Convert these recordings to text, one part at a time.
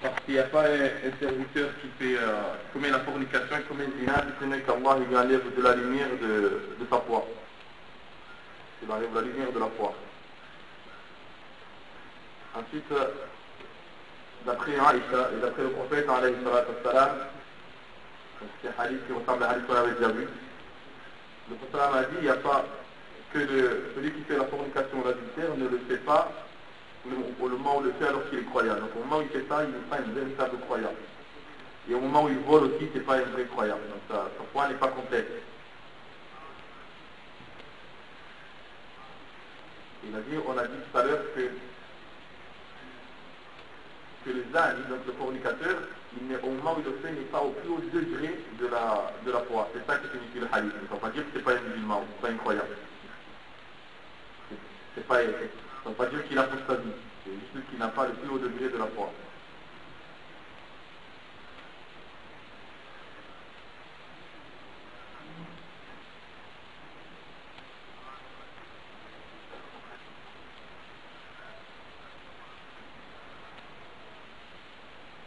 Parce qu'il n'y a pas un serviteur qui commet la fornication, qui commet le zina, qui connaît qu'Allah lui enlève de la lumière de sa foi. Il enlève la lumière de la foi. Ensuite, d'après Aïcha et d'après le prophète, alayhi salatu wassalam, c'est un hadith qui ressemble à un hadith qu'on avait déjà vu, le prophète a dit, il n'y a pas que celui qui fait la fornication ou l'adultère ne le fait pas au moment où il le fait alors qu'il est croyant. Donc au moment où il fait ça, il n'est pas un véritable croyant. Et au moment où il vole aussi, ce n'est pas un vrai croyant. Donc sa foi n'est pas complète. On a dit tout à l'heure que le zani, donc le fornicateur, au moment où il le fait, n'est pas au plus haut degré de la foi. C'est ça qui signifie le hadith. Ça ne veut pas dire que ce n'est pas un musulman, ce n'est pas un croyant. Ça ne veut pas dire qu'il a apostasie. C'est juste qu'il n'a pas le plus haut degré de la foi.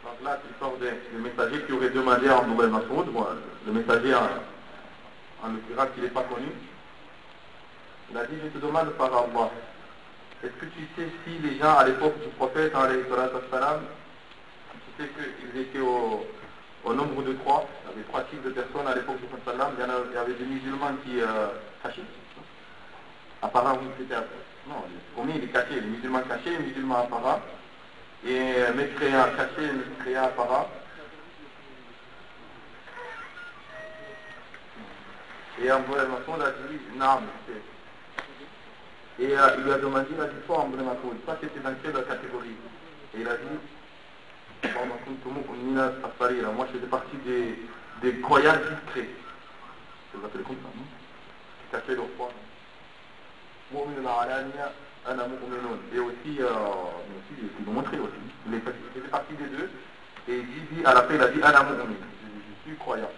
Donc là, c'est l'histoire du messager qui aurait demandé à Abdullah ibn Mas'ud, le messager en l'occurrence qui n'est pas connu, il a dit, je te demande par Allah, est-ce que tu sais si les gens à l'époque du prophète, alayhi salatu wassalam, tu sais qu'ils étaient au nombre de 3, il y avait 3 types de personnes à l'époque du prophète, il y avait des musulmans qui cachaient. Apparemment, c'était non, les premiers, ils cachaient, les musulmans cachés, les musulmans apparents, et mécréants cachés, mécréants apparents. Et Abdullah ibn Mas'ud a dit, non, et il lui a demandé, il a dit, toi, Abdullah ibn Mas'ud, toi, c'était dans quelle catégorie? Et il a dit, moi, je faisais partie des croyants discrets. Je vous appelle comme ça, non? Qui cachaient leur foi. Et aussi, il nous montrait aussi. Il faisait partie des deux. Et il dit, à la fin, il a dit, je suis croyant.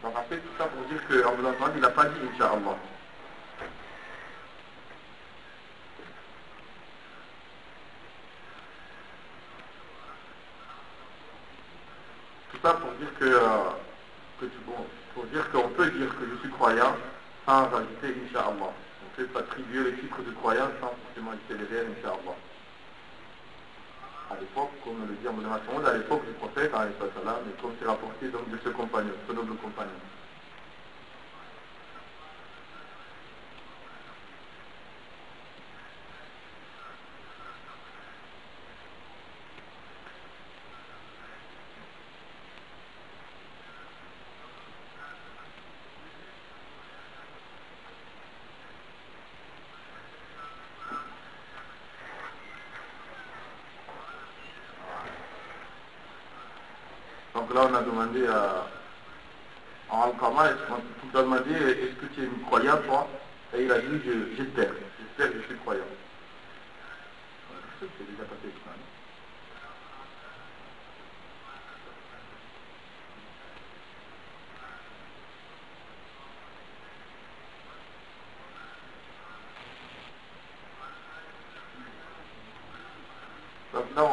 Donc en fait, tout ça pour dire qu'Abdullah ibn Mas'ud, il n'a pas dit Inch'Allah. Tout ça pour dire pour dire qu'on peut dire que je suis croyant sans ajouter Inch'Allah. On peut attribuer le titre de croyant sans forcément ajouter les vers Inch'Allah. À l'époque, comme le dit Abdullah ibn Mas'ud, à l'époque du prophète, et comme c'est rapporté donc de ce compagnon, ce noble compagnon. Donc là, on a demandé à Al-Qama, on a demandé, est-ce que tu es une croyante, toi? Et il a dit, j'espère que je suis croyant. C'est déjà passé ça, non? Donc là,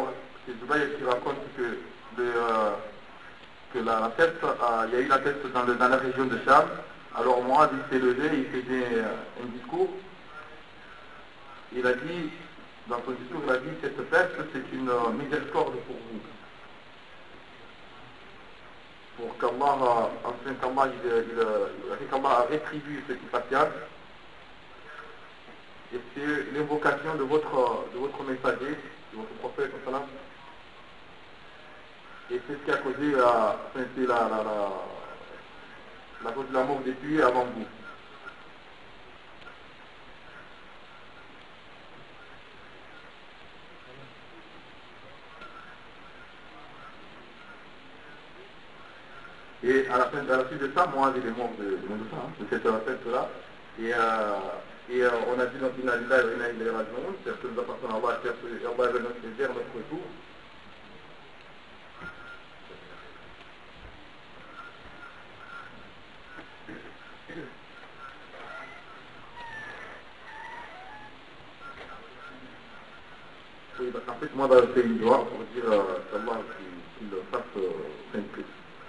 c'est Zubayr qui raconte que la peste, il y a eu la peste dans la région de Cham. Alors moi, il s'est levé, il faisait un discours. Il a dit, dans son discours, il a dit, cette peste, c'est une miséricorde pour vous. Pour qu'Allah, enfin qu'Allah rétribue ce qui passe. Et c'est l'invocation de votre messager, de votre prophète, et c'est ce qui a causé la cause de la mort des tués avant vous. Et à la suite de ça, moi, il est mort de cette fête-là. Et on a dit dans Inna lillahi wa inna ilayhi raji'un, c'est-à-dire que nous appartenons à Allah, et Allah est vers notre retour. Oui, parce qu'en fait, moi, dans le pays droit, pour dire qu'Allah qu'il le fasse,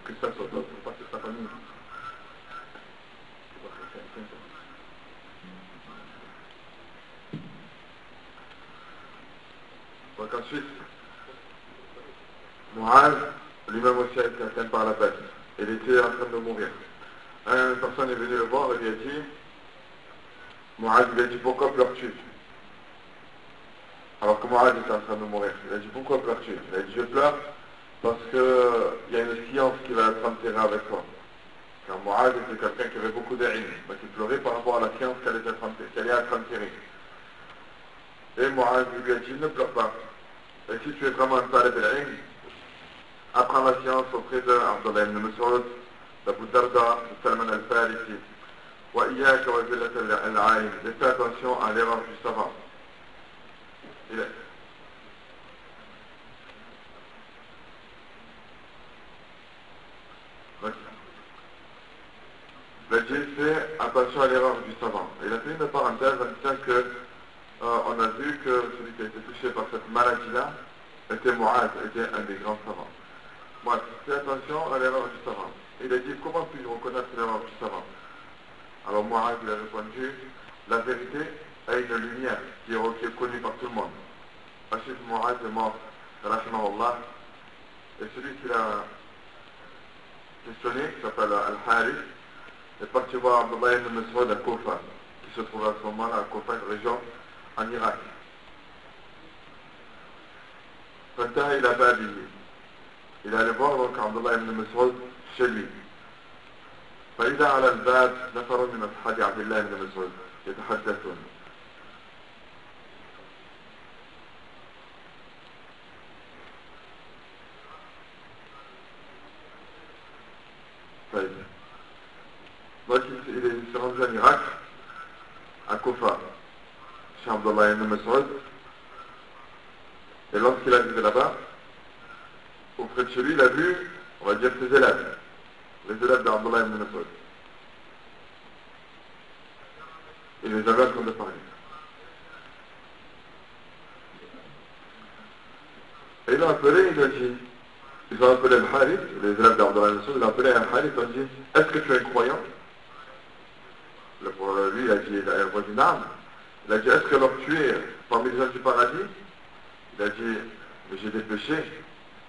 que ça soit pour passer sa famille. Donc ensuite, Mu'az, lui-même aussi a été atteint par la peste. Il était en train de mourir. Une personne est venue le voir et lui a dit, Mu'az lui a dit, pourquoi pleures-tu? Alors que Mu'az était en train de mourir. Il a dit, pourquoi pleures-tu? Il a dit, je pleure parce qu'il y a une science qui va être enterrée avec toi. Car Mu'az était quelqu'un qui avait beaucoup d'ilm, donc il pleurait par rapport à la science qui allait être enterrée. Et Mu'az lui a dit, ne pleure pas. Et si tu es vraiment un talib al-ilm, apprends la science auprès de Abdullah ibn Mas'ud, d'Abu Darda, de Salman al-Farisi. Wa iyaka wa zillat al-alim. Fais attention à l'erreur du savant. Il a dit, fais attention à l'erreur du savant. Il a fait une parenthèse en disant que on a vu que celui qui a été touché par cette maladie-là était Mu'az, était un des grands savants. Moi, fais attention à l'erreur du savant. Il a dit, comment puis-je reconnaître l'erreur du savant? Alors Mu'az lui a répondu, la vérité a une lumière qui est connue par tout le monde. Ensuite, Mu'az est mort, rahimahullah, et celui qui l'a questionné, qui s'appelle Al-Harith, est parti voir Abdullah ibn Mas'ud à Koufa, qui se trouve à ce moment-là à Koufa, une région en Irak. فانتهى إلى بابه. Il allait voir donc Abdullah ibn Mas'ud chez lui. فإذا على الباب نفر من أصحاب عبد الله بن مسعود يتحدثون. طيب. Donc il s'est rendu en Irak, à Koufa, chez Abdullah ibn Mas'ud. Et lorsqu'il est arrivé là-bas, auprès de chez lui, il a vu, on va dire, ses élèves, les élèves d'Abdullah ibn Mas'ud. Il les avait en train de parler. Et il a appelé, il a dit, ils ont appelé le Harith, les élèves d'Abdullah ibn Mas'ud, ils ont appelé un Harith, ils ont dit, est-ce que tu es un croyant? Lui, il a dit, non. Il a dit, est-ce que alors tu es parmi les gens du paradis? Il a dit, mais j'ai des péchés,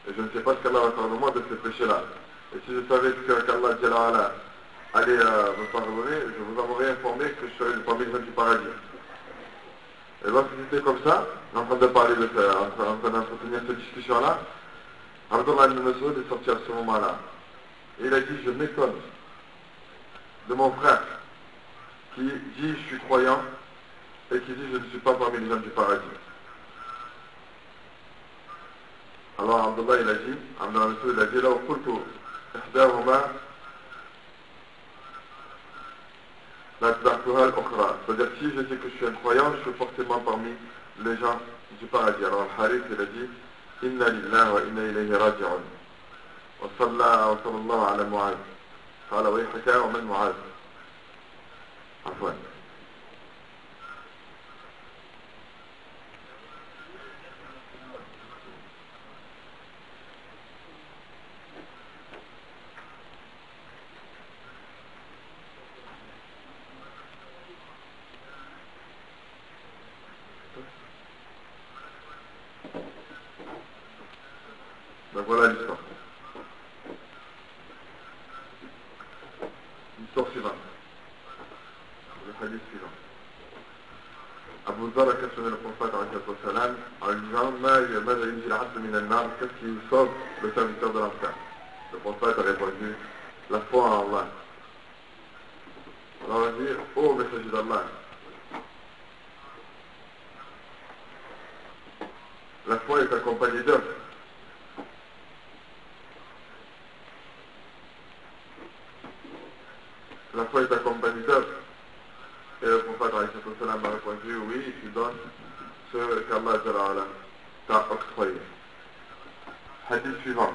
et je ne sais pas ce qu'Allah va faire de moi de ces péchés-là. Et si je savais qu'Allah allait me pardonner, je vous aurais informé que je serais parmi les gens du paradis. Et lorsqu'il était comme ça, en train de parler en train d'entretenir cette discussion-là, Abdullah ibn Mas'ud est sorti à ce moment-là. Et il a dit, je m'étonne de mon frère qui dit, je suis croyant, et qui dit, je ne suis pas parmi les gens du paradis. Alors Abdullah il a dit, Abdullah il a dit, là, c'est-à-dire si je sais que je suis un croyant, je suis forcément parmi les gens du paradis. Alors Al-Harith il a dit, Inna lillahi wa inna ilayhi raji'un. Wa sallallahu ala Mu'az. قال ويحك ومن معاذ. عفوا. Donc voilà l'histoire. L'histoire suivante. Le hadith suivant. Abu Dhar a questionné le prophète en lui disant qu'est-ce qui sauve le serviteur de l'enfer? Le prophète a répondu, la foi en Allah. Alors il a dit, ô messager d'Allah, la foi est accompagnée d'œuvres. La foi est accompagnée d'œuvres. Et le prophète a répondu, oui, tu donnes ce qu'Allah t'a octroyé. Hadith suivant.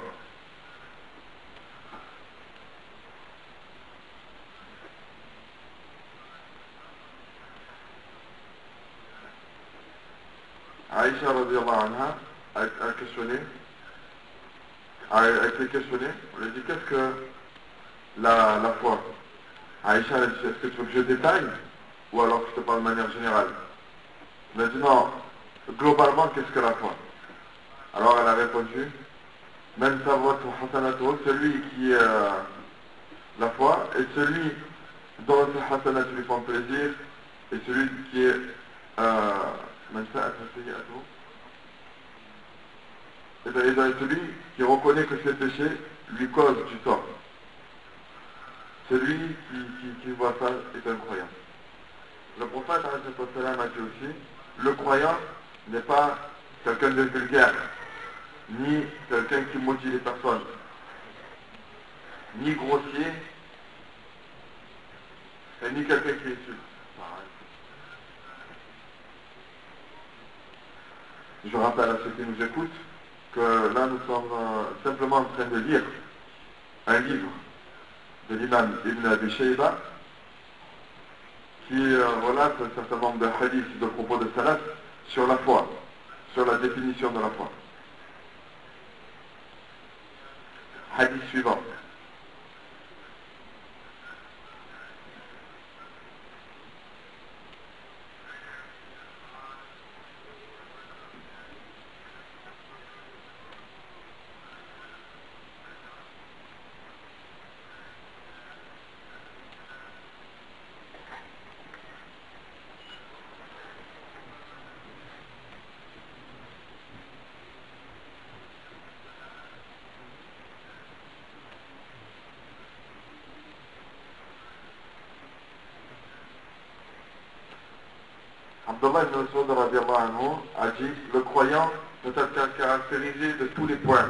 Aïcha radiallahu anha a questionné, a été questionnée. On lui a dit qu'est-ce que la foi? Aïcha a dit est-ce que tu veux que je détaille ou alors que je te parle de manière générale? Elle a dit non, globalement qu'est-ce que la foi? Alors elle a répondu même savoir celui qui la foi et celui dont ses hasanat lui font plaisir et celui qui est et celui qui reconnaît que ses péchés lui causent du tort. Celui qui voit ça est un croyant. Le prophète a dit aussi, le croyant n'est pas quelqu'un de vulgaire, ni quelqu'un qui maudit les personnes, ni grossier, et ni quelqu'un qui insulte. Je rappelle à ceux qui nous écoutent que là nous sommes simplement en train de lire un livre de l'imam Ibn Abi Shayba qui relate un certain nombre de hadiths de propos de salaf sur la foi, sur la définition de la foi. Hadith suivant. Abdullah ibn Mas'ud radiallahu anhu a dit le croyant peut être caractérisé de tous les points,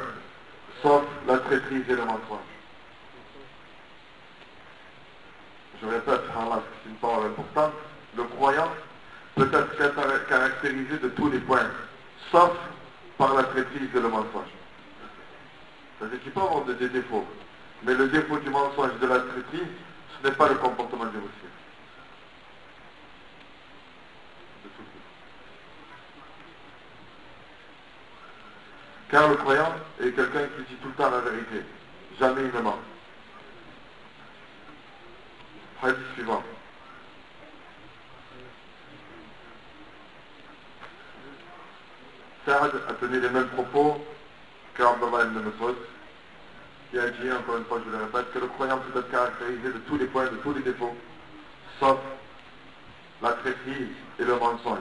sauf la traîtrise et le mensonge. Je répète, c'est une parole importante. Le croyant peut être caractérisé de tous les points, sauf par la traîtrise et le mensonge. C'est-à-dire qu'il peut avoir des défauts, mais le défaut du mensonge et de la traîtrise, ce n'est pas le comportement du musulman. Car le croyant est quelqu'un qui dit tout le temps la vérité. Jamais il ne ment. Hadith suivant. Saad a tenu les mêmes propos qu'Abdullah ibn Mas'ud, qui a dit, encore une fois je le répète, que le croyant peut être caractérisé de tous les points, de tous les défauts, sauf la traîtrise et le mensonge.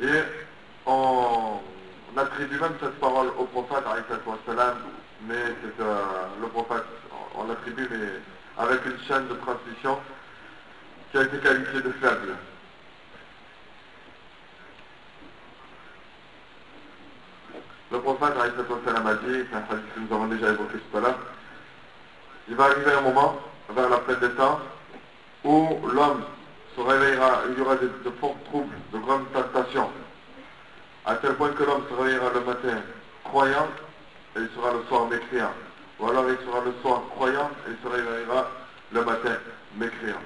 Et on attribue même cette parole au prophète, mais c'est le prophète, on l'attribue, mais avec une chaîne de transmission qui a été qualifiée de faible. Le prophète a dit, c'est un hadith que nous avons déjà évoqué tout à l'heure, il va arriver un moment, vers la fin des temps, où l'homme se réveillera, il y aura de forts troubles, de grandes tentations, à tel point que l'homme se réveillera le matin croyant et il sera le soir mécréant. Ou alors il sera le soir croyant et il se réveillera le matin mécréant.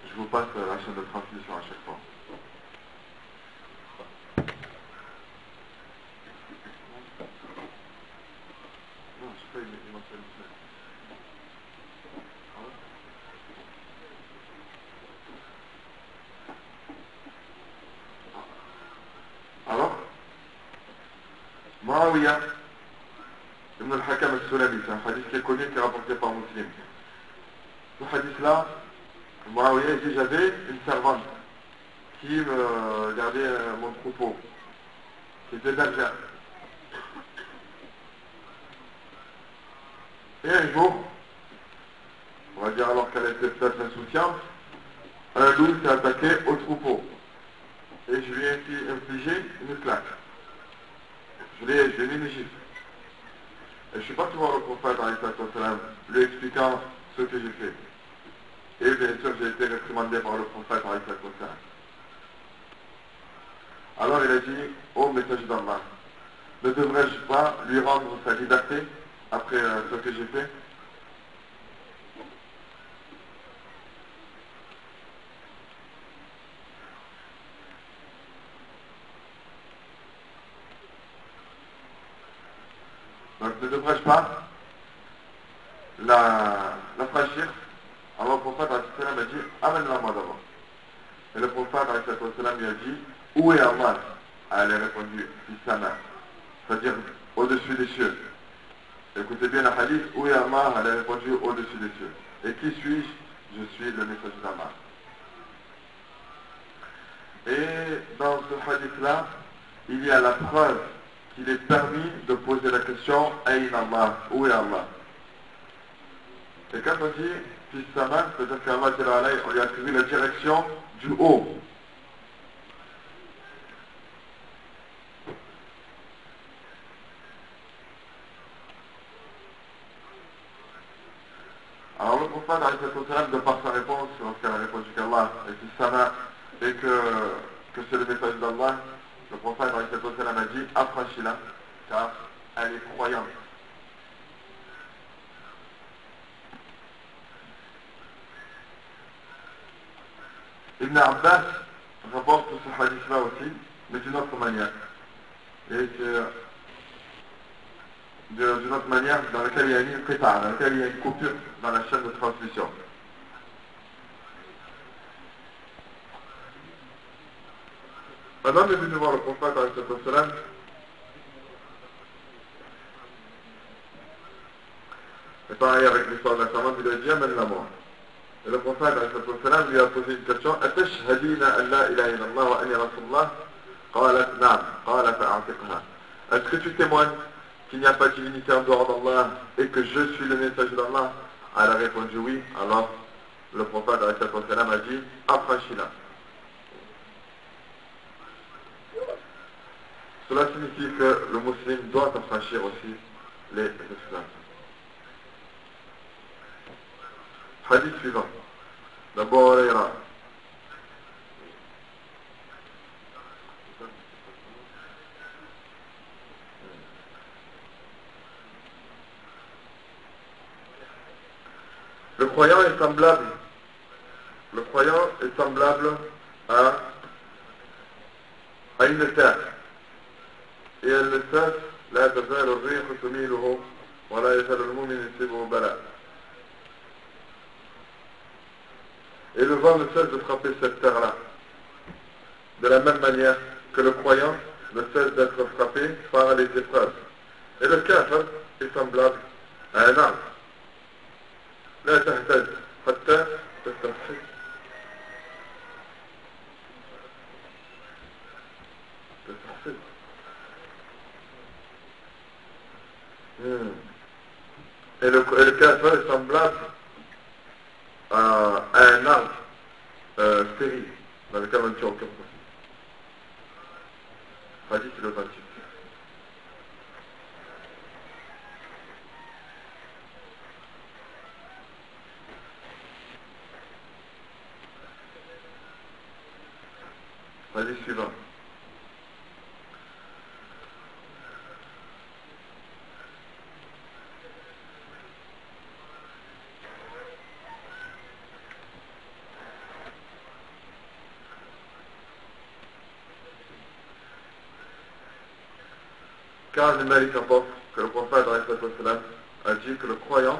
Je vous passe la chaîne de transmission à chaque fois. Non, je fais une ancienne semaine. Alors, Muawiyah ibn al-Hakam al-Sulami, c'est un hadith qui est connu, qui est rapporté par Muslim. Ce hadith-là, Muawiyah dit j'avais une servante qui me gardait mon troupeau, qui était bergère. Et un jour, on va dire alors qu'elle était peut-être insouciante, un loup s'est attaqué au troupeau. Et je lui ai infligé une claque. Je lui ai mis une gifle. Et je ne suis pas voir le prophète lui expliquant ce que j'ai fait. Et bien sûr, j'ai été réprimandé par le prophète. Alors il a dit, ô messager d'Allah, ne devrais-je pas lui rendre sa liberté après ce que j'ai fait? Donc ne devrais-je pas l'affranchir? Alors le prophète a dit, amène-la moi d'abord. Et le prophète lui a dit, où est Allah? Elle a répondu, Fissama, c'est-à-dire au-dessus des cieux. Écoutez bien le hadith, où est Allah? Elle a répondu, au-dessus des cieux. Et qui suis-je? Je suis le messager d'Allah. Et dans ce hadith-là, il y a la preuve qu'il est permis de poser la question, Ayn Allah? Où est Allah? Et quand on dit Fissama, c'est-à-dire qu'Allah, on lui a attribué la direction du haut. Alors le prophète, de par sa réponse, lorsqu'elle a répondu qu'Allah est Fissama et que c'est le message d'Allah, le prophète a dit, affranchis-la, car elle est croyante. Ibn Abbas rapporte ce hadith-là aussi, mais d'une autre manière. Et d'une autre manière dans laquelle il y a une qita', dans laquelle il y a une coupure dans la chaîne de transmission. Un homme est venu voir le prophète et pareil avec l'histoire de la servante, il lui a dit amène-la moi. Et le prophète lui a posé une question, Atashhadina an la ilaha illallah wa anni rasulullah? Qalat na'am, qala fa'atiqha. Est-ce que tu témoignes qu'il n'y a pas de divinité en dehors d'Allah et que je suis le messager d'Allah? Elle a répondu oui. Alors le prophète a dit affranchis-la. Cela signifie que le musulman doit affranchir aussi les esclaves. Hadith suivant. D'abord, le croyant est semblable. Le croyant est semblable à une terre. Et elle ne cesse, la tazal al-rih tumiluhu, wa la yazal al-mu'min yusibuhu bala. Et le vent ne cesse de frapper cette terre-là. De la même manière que le croyant ne cesse d'être frappé par les épreuves. Et le kafir est semblable à un arbre. لا تهتز حتى تسترخي. Et le kafir est semblable à un arbre stérile dans lequel on ne tient aucun profit. Hadith le 28. Hadith suivant. Car Malik rapporte que le prophète a dit que le croyant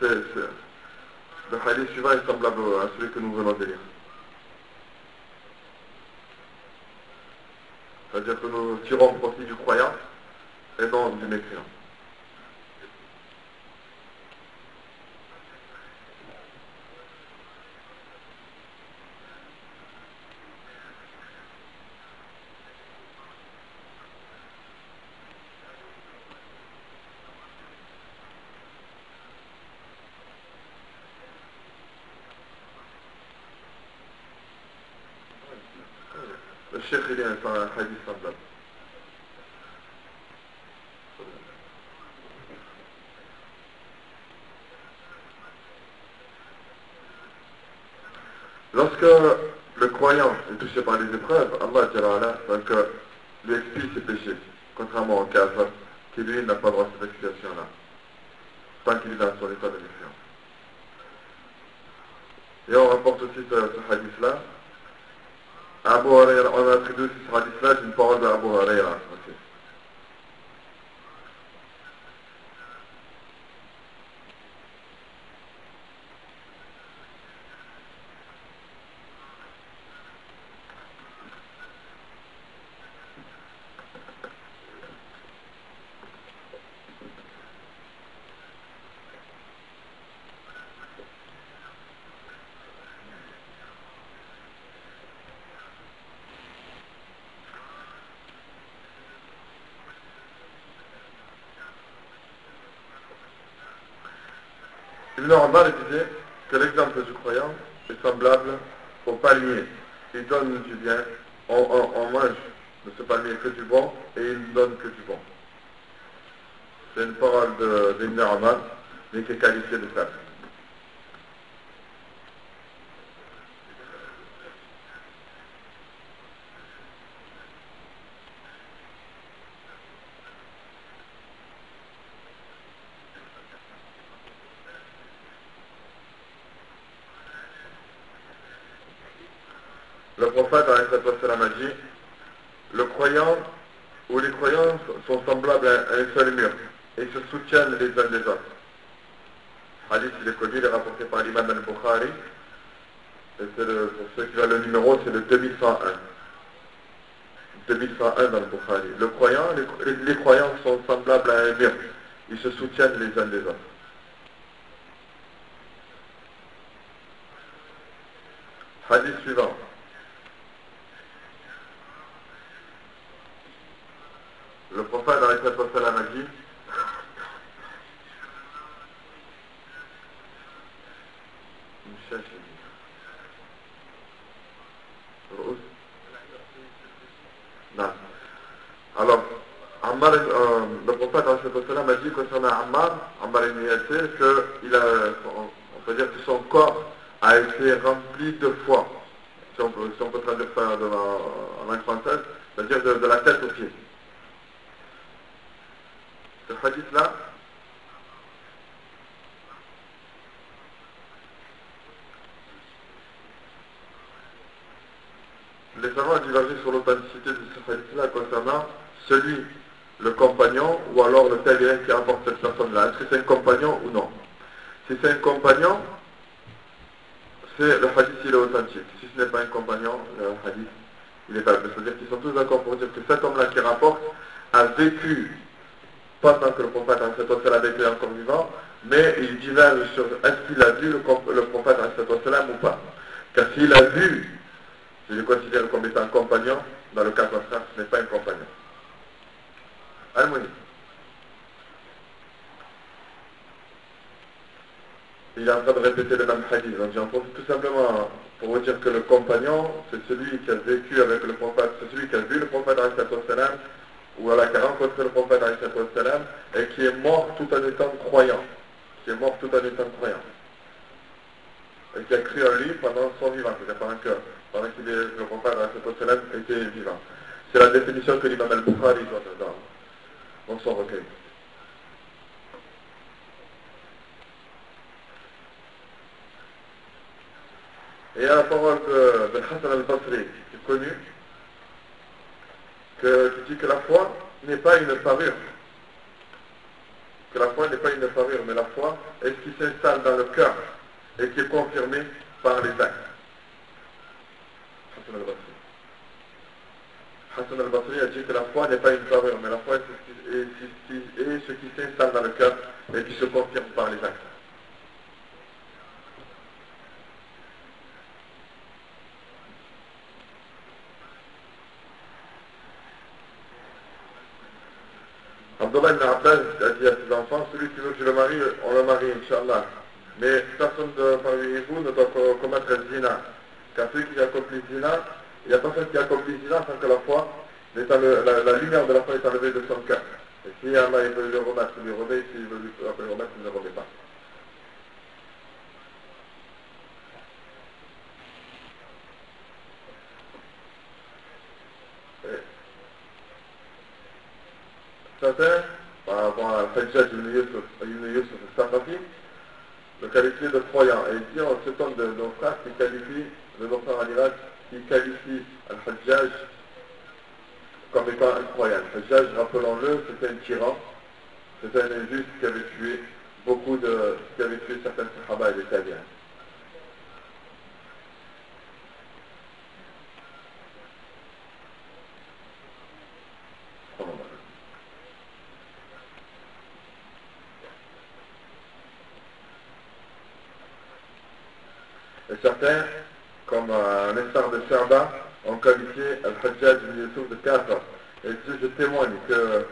le hadith suivant est semblable à celui que nous venons de lire. C'est-à-dire que nous tirons profit du croyant et non du mécréant. Le cheikh il est un hadith semblable. Lorsque le croyant est touché par des épreuves, Allah Jalla donc, lui expie ses péchés, contrairement au kafir, qui lui n'a pas droit à cette expiation-là, tant qu'il est dans son état de méfiance. Et on rapporte aussi ce hadith-là. Abu Huraira, on a attribué aussi ce hadith-là d'une parole d'Abu Huraira aussi. Ibn Omar disait que l'exemple du croyant est semblable au palmier. Il donne du bien, on mange de ce palmier que du bon et il ne donne que du bon. C'est une parole d'Ibn Omar, mais qui est qualifiée de ça. Le prophète a dit, le croyant ou les croyants sont semblables à un seul mur et se soutiennent les uns des autres. Hadith, il est connu, il est rapporté par l'imam al-Bukhari. Et pour ceux qui ont le numéro, c'est le 2101. 2101 dans le Bukhari. Le croyant, les croyants sont semblables à un mur. Ils se soutiennent les uns des autres. Hadith suivant. Le prophète a dit, non. Alors, Ammar, le prophète a dit concernant Ammar ibn Yasir, on peut dire que son corps a été rempli de foi. Si on peut traduire ça en langue française, c'est-à-dire de la tête aux pieds. Ce hadith-là, les savants ont divergé sur l'authenticité de ce hadith-là concernant le compagnon, ou alors le tabi'in qui apporte cette personne-là. Est-ce que c'est un compagnon ou non? Si c'est un compagnon, le hadith il est authentique. Si ce n'est pas un compagnon, le hadith il est faible. C'est-à-dire qu'ils sont tous d'accord pour dire que cet homme-là qui rapporte a vécu pendant que le prophète a vécu encore vivant, mais il diverge sur est-ce qu'il a vu le prophète ou pas. Car s'il a vu, je le considère comme étant un compagnon, dans le cas contraire, ce n'est pas un compagnon. Al-Mouni. Il est en train de répéter le même hadith, donc j'en profite tout simplement pour vous dire que le compagnon, c'est celui qui a vécu avec le prophète, c'est celui qui a vu le prophète ou alors qui a rencontré le prophète et qui est mort tout en étant croyant. Et qui a cru en lui pendant son vivant, c'est-à-dire pendant qu'il le prophète était vivant. C'est la définition que l'imam al-Bukhari donne dans son recueil. Et il y a la parole de Hassan al-Basri, qui est connu, qui dit que la foi n'est pas une parure. Que la foi n'est pas une parure, mais la foi est ce qui s'installe dans le cœur et qui est confirmé par les actes. Hassan al-Basri. Hassan al-Basri a dit que la foi n'est pas une parure, mais la foi est ce qui s'installe dans le cœur et qui se confirme par les actes. Abdullah ibn Abbas a dit à ses enfants, celui qui veut que je le marie, on le marie, Inch'Allah. Mais personne parmi vous ne doit commettre le zina. Car celui qui accomplit le zina, il n'y a personne qui accomplit le zina sans que la foi, la lumière de la foi est enlevée de son cœur. Et si Allah il veut le remettre, il le remet, s'il veut le remettre, il ne le remet pas. certains, par rapport à Hajjaj ibn Yusuf al-Saqafi, le qualifier de croyant. Et ici, on se tombe de nos frères qui qualifient, de nos frères en Irak, qui qualifient Al-Hajjaj comme étant un croyant. Al-Hajjaj, rappelons-le, c'était un tyran, c'était un injuste qui avait tué qui avait tué certains Sahaba et des Tabi'ins. Et certains, comme l'instar de Sherba, ont qualifié Al-Hajjaj ibn Yusuf de kafir. Et ici, je témoigne que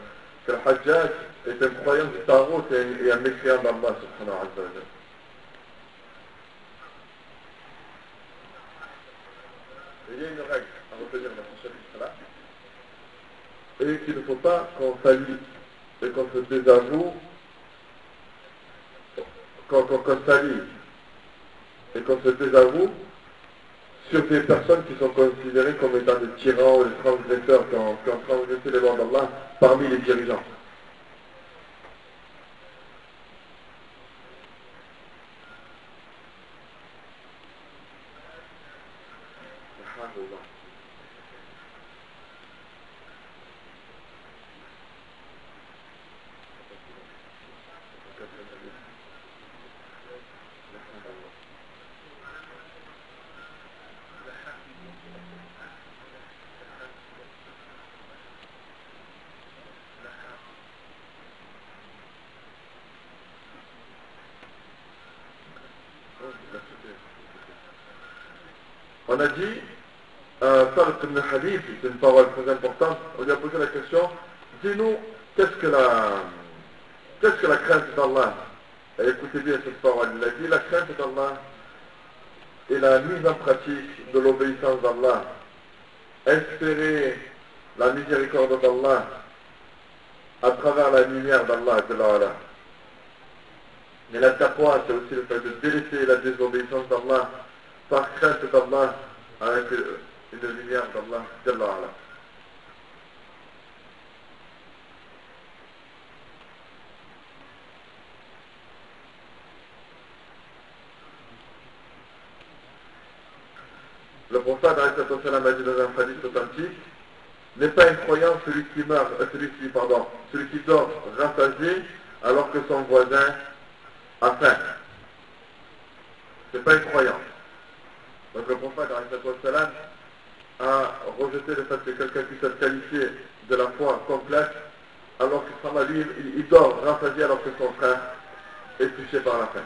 Al-Hajjaj est un croyant du Tarot et un mécréant d'Allah subhanahu wa ta'ala. Il y a une règle à retenir dans ce chapitre-là, et qu'il ne faut pas qu'on salit et qu'on se désavoue, qu'on salit et qu'on se désavoue sur des personnes qui sont considérées comme étant des tyrans ou des transgresseurs qui ont transgressé les lois d'Allah parmi les dirigeants. On a dit, Tariq ibn Hadith, c'est une parole très importante, on lui a posé la question, dis-nous, qu'est-ce que la crainte d'Allah? Et écoutez bien cette parole, il a dit, la crainte d'Allah est la mise en pratique de l'obéissance d'Allah, espérer la miséricorde d'Allah à travers la lumière d'Allah. Mais la taqwa, c'est aussi le fait de délaisser la désobéissance d'Allah par crainte d'Allah avec une lumière d'Allah. Le prophète a dit dans un hadith authentique, n'est pas un croyant celui qui dort rassasié alors que son voisin a faim. C'est pas un croyant. Donc le prophète a rejeté le fait que quelqu'un puisse être qualifié de la foi complète alors que lui, il dort rassasié alors que son frère est touché par la faim.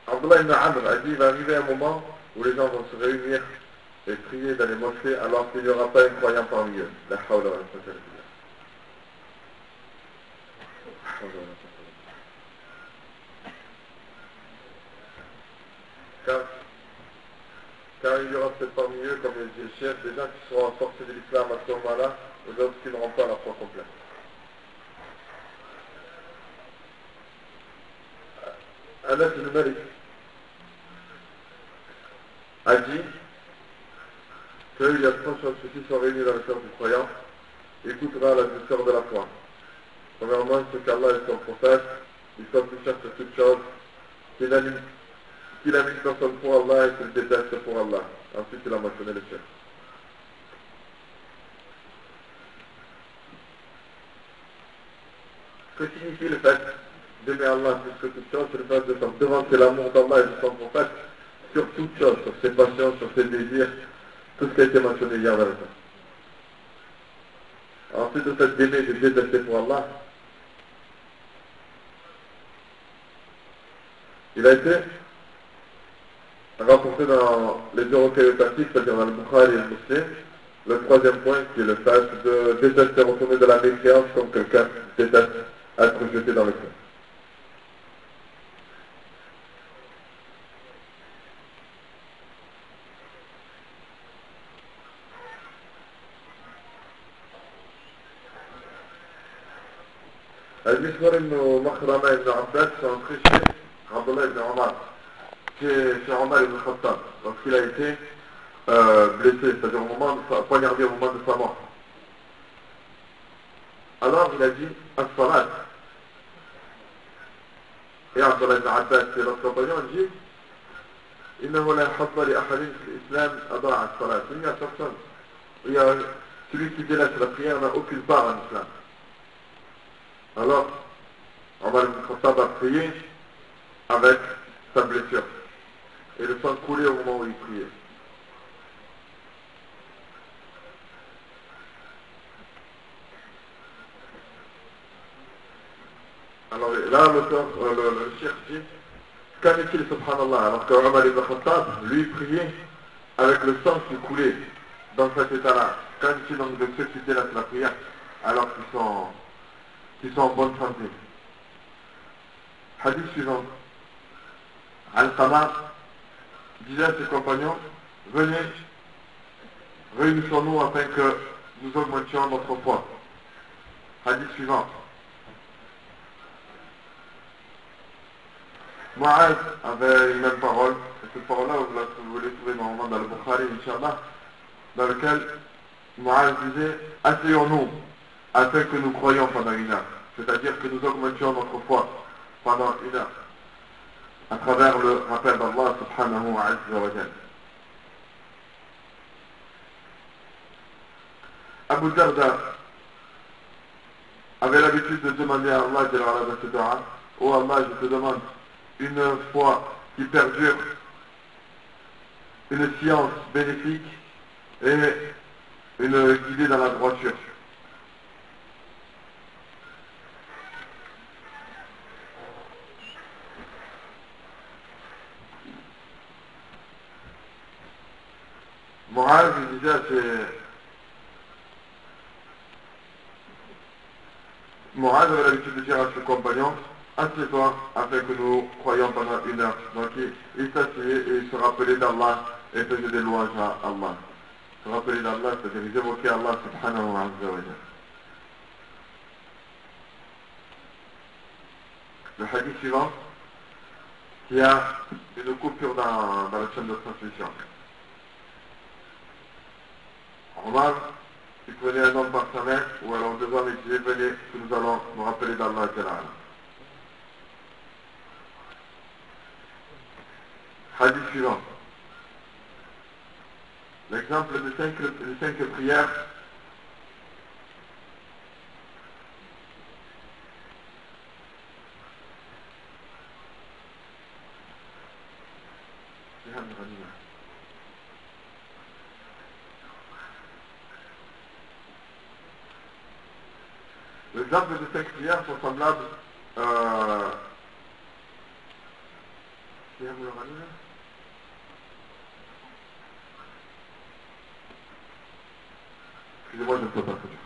Abdullah ibn Amr a dit, il va arriver un moment où les gens vont se réunir et prier dans les mosquées alors qu'il n'y aura pas un croyant parmi eux. La hawla wa la quwwata illa billah. Car il y aura peut-être parmi eux, comme les chefs, des gens qui seront sortis de l'islam à ce moment-là, ou d'autres qui n'auront pas la foi complète. Anas ibn Malik a dit qu'il y a trois choses qui sont réunies dans le cœur du croyant, il goûtera la douceur de la foi. Premièrement, c'est qu'Allah est son prophète, il soit plus cher sur toute chose, qu'il a mis personne pour Allah et qu'il déteste pour Allah. Ensuite, il a mentionné le chef. Que signifie le fait d'aimer Allah plus que toute chose? C'est le fait de devancer l'amour d'Allah et de son prophète sur toute chose, sur ses passions, sur ses désirs, tout ce qui a été mentionné hier dans le temps. Ensuite, le fait d'aimer et de détester pour Allah, il a été rapporté dans les deux recueils authentiques, c'est-à-dire dans le Bukhari et le Muslim, le troisième point qui est le fait de détester retourner de la méfiance comme quelqu'un déteste être jeté dans le feu. Al-Miswar ibn Makhrama ibn Abbas sont entrés chez Abdullah ibn Omar, chez Omar ibn Khattab. Donc il a été blessé, c'est-à-dire poignardé au moment de sa mort. Alors il a dit as-salat. Et Abdullah ibn Abbas, c'est notre compagnon, il dit إنه لا يحضر لأحد في الإسلام أضاع الصلاة. Il n'y a personne. Il y a celui qui délaisse la prière n'a aucune part en islam. Alors, Omar ibn Khattab a prié avec sa blessure. Et le sang coulait au moment où il priait. Alors là, le cheikh dit, qu'en est-il, subhanallah, alors que Omar ibn Khattab, lui, priait avec le sang qui coulait dans cet état-là. Qu'en est-il donc de ceux qui délaissent la prière alors qu'ils sont en bonne santé? Hadith suivant. Al-Qama disait à ses compagnons, venez, réunissons-nous afin que nous augmentions notre foi. Hadith suivant. Mu'az avait une même parole, et cette parole-là, vous les trouvez normalement dans le Bukhari, Inch'Allah, dans lequel Mu'az disait, asseyons-nous afin que nous croyions pendant une heure. C'est-à-dire que nous augmentions notre foi pendant une heure, à travers le rappel d'Allah subhanahu wa ta'ala. Abu Darda avait l'habitude de demander à Allah dans ce dua, oh Allah, je te demande une foi qui perdure, une science bénéfique et une guidée dans la droiture. Mu'az disait à Mu'az avait l'habitude de dire à ses compagnons, assieds-toi afin que nous croyions pendant une heure. Donc il s'asseyait et il se rappelait d'Allah et faisait des louanges à Allah. Se rappeler d'Allah, c'est-à-dire ils évoquaient Allah subhanahu wa ta'ala. Le hadith suivant, il y a une coupure dans la chaîne de transmission. Omar, il prenait un homme par sa main, ou alors deux hommes, et disait, venez, que nous allons nous rappeler d'Allah Ta'ala. Hadith suivant. L'exemple de cinq prières l'exemple de cinq prières sont semblables excusez-moi, je ne peux pas traduire.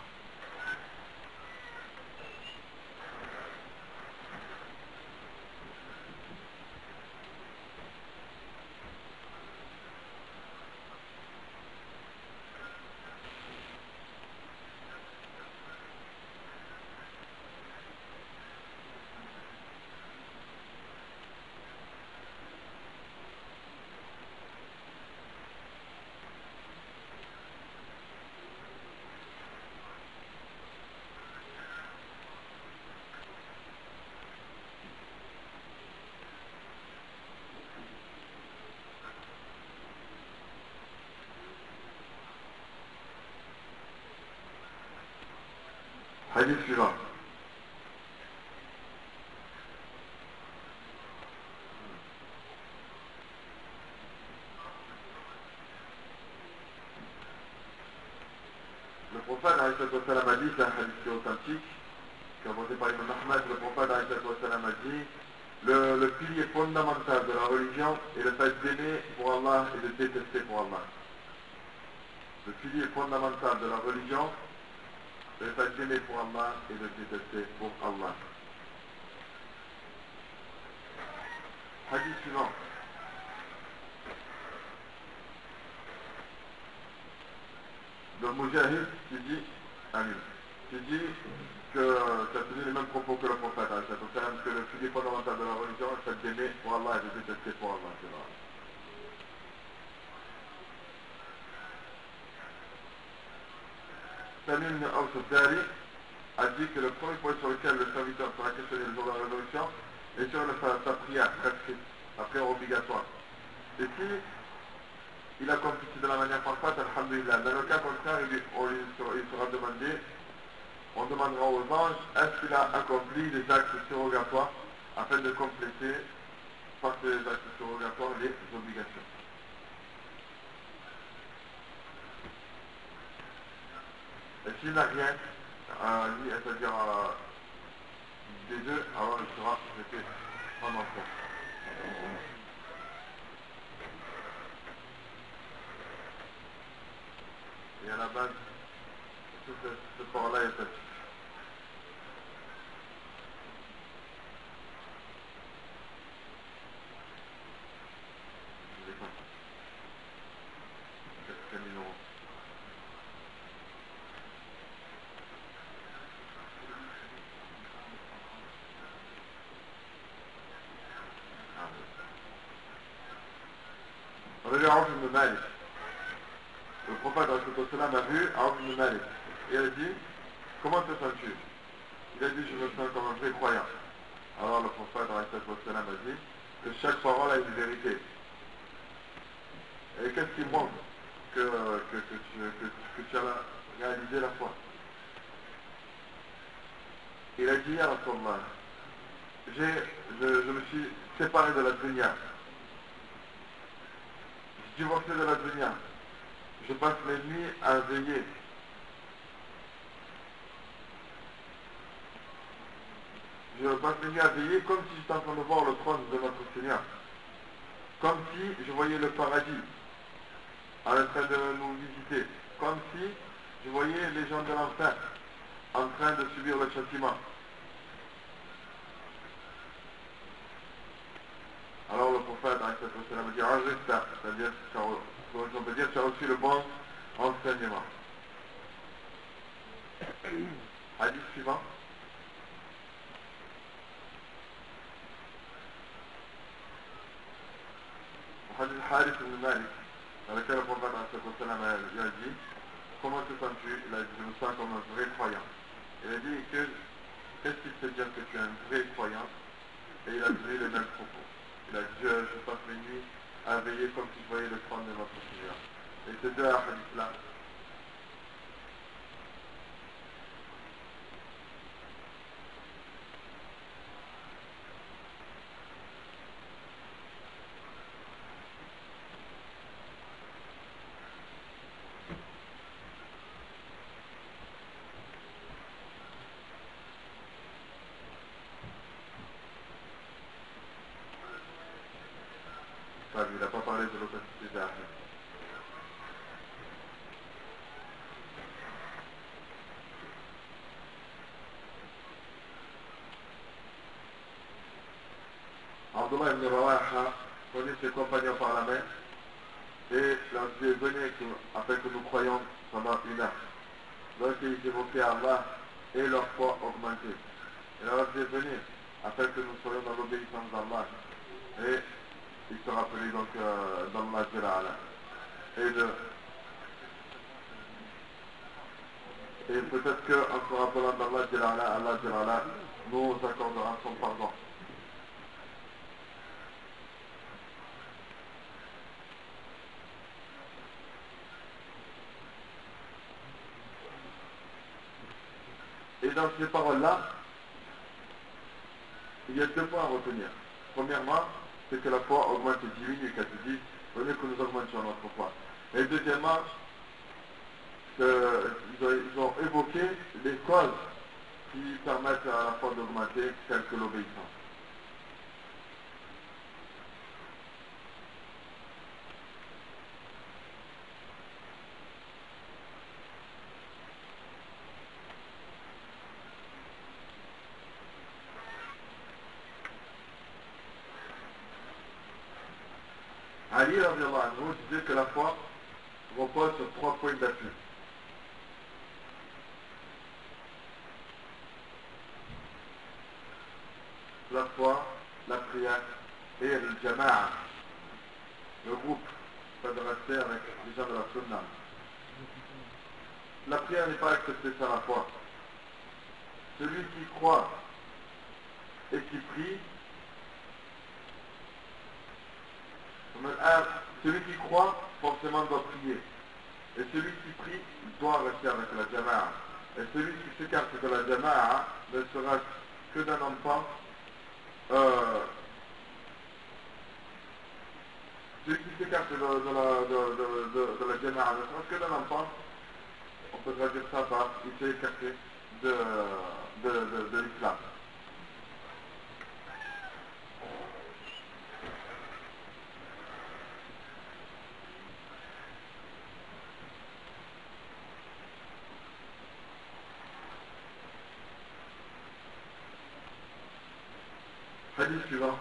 Hadith suivant. Le prophète a dit, c'est un hadith qui est authentique, qui est apporté par Imam Ahmad, le prophète a dit, le pilier fondamental de la religion est le fait d'aimer pour Allah et de détester pour Allah. Le pilier fondamental de la religion est le fait d'aimer pour Allah et de détester pour Allah. Hadith suivant. De Mujahid qui dit, qui dit que ça tenait les mêmes propos que le prophète, que le pilier fondamental de la religion est le fait d'aimer pour Allah et de détester pour Allah. Tamim ibn Aws al-Dari a dit que le premier point sur lequel le serviteur sera questionné le jour de la résurrection est sur sa prière prescrite, la prière obligatoire. Et si il accomplit de la manière parfaite, alhamdulillah. Dans le cas contraire, il sera demandé, on demandera aux anges, est-ce qu'il a accompli les actes surrogatoires afin de compléter par ces actes surrogatoires les obligations. Et s'il n'a rien, c'est-à-dire des deux, alors il sera jeté en enfer. Et à la base, tout ce port-là est petit. Je l'ai pas. 4 000 €. On a vu Aouf ibn Malik. Le prophète a vu Aouf ibn Malik. Et il a dit, comment te sens-tu? Il a dit, je me sens comme un vrai croyant. Alors le prophète a dit que chaque parole a une vérité. Et qu'est-ce qui montre que tu as réalisé la foi? Il a dit à Rasulallah, je me suis séparé de la dunya. Je suis divorcé de la dunya. Je passe mes nuits à veiller. Je passe mes nuits à veiller comme si j'étais en train de voir le trône de notre Seigneur. Comme si je voyais le paradis en train de nous visiter. Comme si je voyais les gens de l'enfer en train de subir le châtiment. Alors le prophète a dit, enregistre ça, c'est-à-dire, on peut dire, tu as reçu le bon enseignement. Hadith suivant. Hadith Harith ibn Malik, dans lequel le prophète a dit, comment te sens-tu? Il a dit, je me sens comme un vrai croyant. Il a dit, qu'est-ce qui te fait dire que tu es un vrai croyant? Et il a dit les mêmes propos. Il a dit, je passe mes nuits à veiller comme si je voyais le trône de notre Seigneur. Et ces deux hadiths-là, il n'a pas parlé de l'authenticité des hadiths. Abdullah ibn Rawaha prenait ses compagnons par la main et leur disait, venez afin que nous croyions pendant une heure. Donc ils évoquaient Allah et leur foi augmentait. Et leur disait, venez afin que nous soyons dans l'obéissance d'Allah. Et ils se rappelaient donc d'Allah Jalala. Et peut-être qu'en se rappelant d'Allah Jalala, Allah Jalala nous accordera son pardon. Et dans ces paroles-là, il y a deux points à retenir. Premièrement, c'est que la foi augmente et diminue quand tu dis, venez que nous augmentions notre foi. Et deuxièmement, ils ont évoqué les causes qui permettent à la foi d'augmenter, telles que l'obéissance. Ali disait que la foi repose sur 3 points d'appui. La foi, la prière et le jama'a, le groupe, c'est de rester avec les gens de la sunna. la prière n'est pas acceptée sans la foi. Celui qui croit et qui prie, celui qui croit forcément doit prier. Et celui qui prie doit rester avec la jama'a. Et celui qui s'écarte de la jama'a ne sera que d'un enfant. Celui qui s'écarte de la jama'a ne sera que d'un enfant. On peut traduire ça par il s'est écarté de l'islam. Hadith suivant.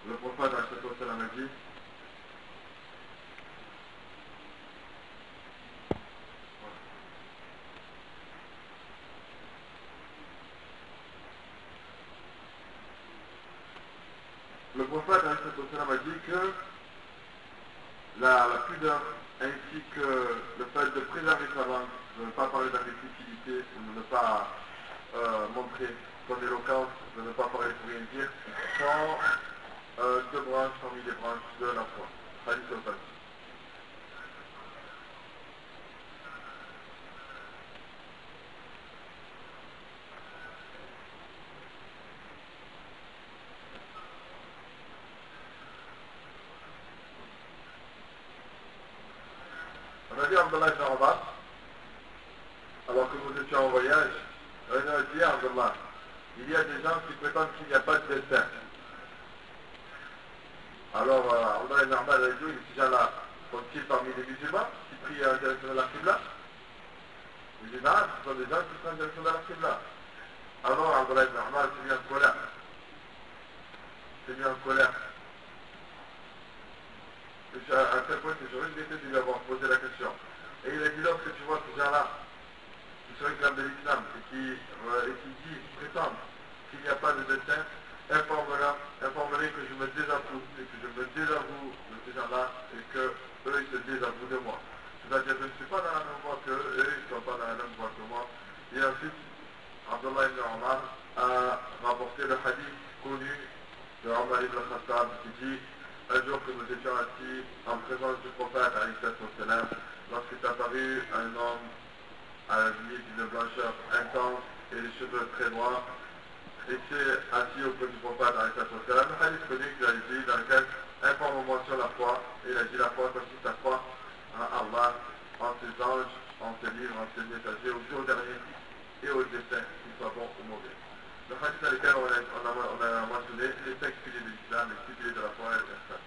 Le prophète a dit le prophète a dit que la pudeur ainsi que le fait de préserver sa langue, de ne pas parler d'agressivité, de ne pas montrer son éloquence, de ne pas parler pour rien dire, sont deux branches parmi les branches de la foi. Hadith al-Fajr. On a dit à Abdullah ibn Omar, alors que nous étions en voyage, on a dit à Abdullah, il y a des gens qui prétendent qu'il n'y a pas de destin. Alors, Abdullah ibn Omar a dit, ces gens-là sont-ils parmi les musulmans qui prient en direction de la Qibla? Il dit, non, ce sont des gens qui sont en direction de la Qibla. Alors, Abdullah ibn Omar s'est mis en colère. À tel point que j'aurais regretté de lui avoir posé la question. Et il a dit, lorsque tu vois ces gens-là qui se réclament de l'islam et qui prétendent qu'il n'y a pas de destin, informe-les que je me désavoue et que je me désavoue de ces gens-là et que eux ils se désavouent de moi. C'est-à-dire que je ne suis pas dans la même voie qu'eux, eux ils ne sont pas dans la même voie que moi. Et ensuite, Abdullah ibn Omar a rapporté le hadith connu de Omar ibn Khattab qui dit un jour que nous étions assis en présence du prophète lorsqu'il est apparu un homme à la limite d'une blancheur intense et les cheveux très noirs, et s'est assis auprès du prophète le hadith connu qu'il a dit dans lequel informe-moi sur la foi, et il a dit la foi consiste à croire en Allah, en ses anges, en ses livres, en ses messagers, au jour dernier et au destin, qu'ils soient bons ou mauvais. Le hadith dans lequel on a mentionné les textes piliers de l'islam, les piliers de la foi et le ihsan.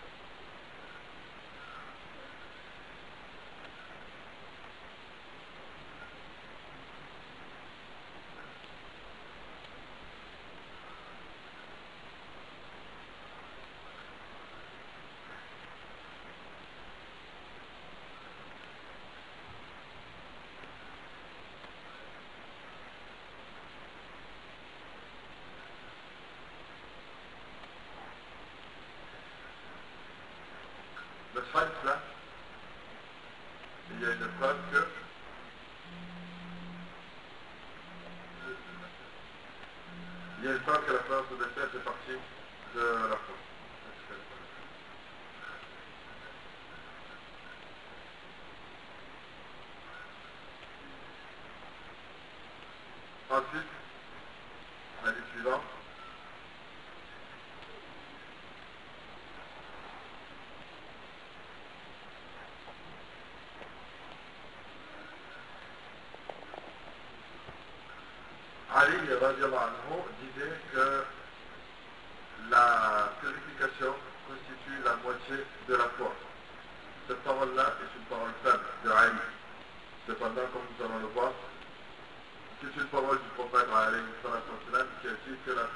Le hadith là, il y a une preuve que la présence de destin fait partie de la foi. Ensuite, hadith suivant. Ali disait que la purification constitue la moitié de la foi. Cette parole-là est une parole faible de Ali. Cependant, comme nous allons le voir, c'est une parole du prophète qui a dit que la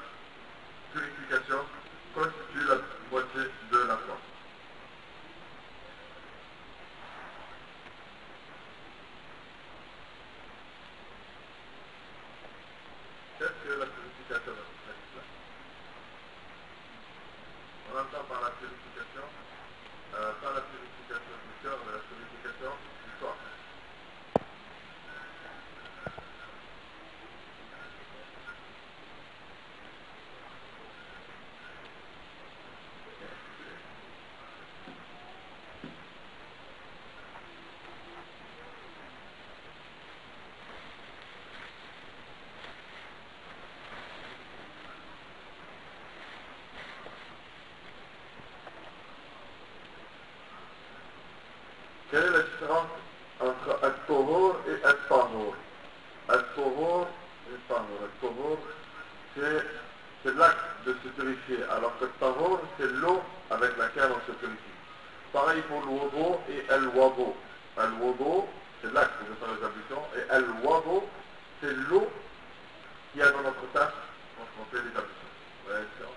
purification constitue la moitié de la foi. Qu'est-ce que la purification dans ce texte-là? On entend par la purification le tahur, c'est l'acte de se purifier, alors que le tahur, c'est l'eau avec laquelle on se purifie. Pareil pour le wudu et al-wadu. Al-wudu, c'est l'acte de faire les ablutions, et al-wadu, c'est l'eau qu'il y a dans notre tasse quand on fait les ablutions. Ouais, c'est vrai.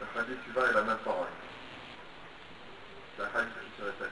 Le hadith suivant est la même parole. C'est un hadith qui se répète.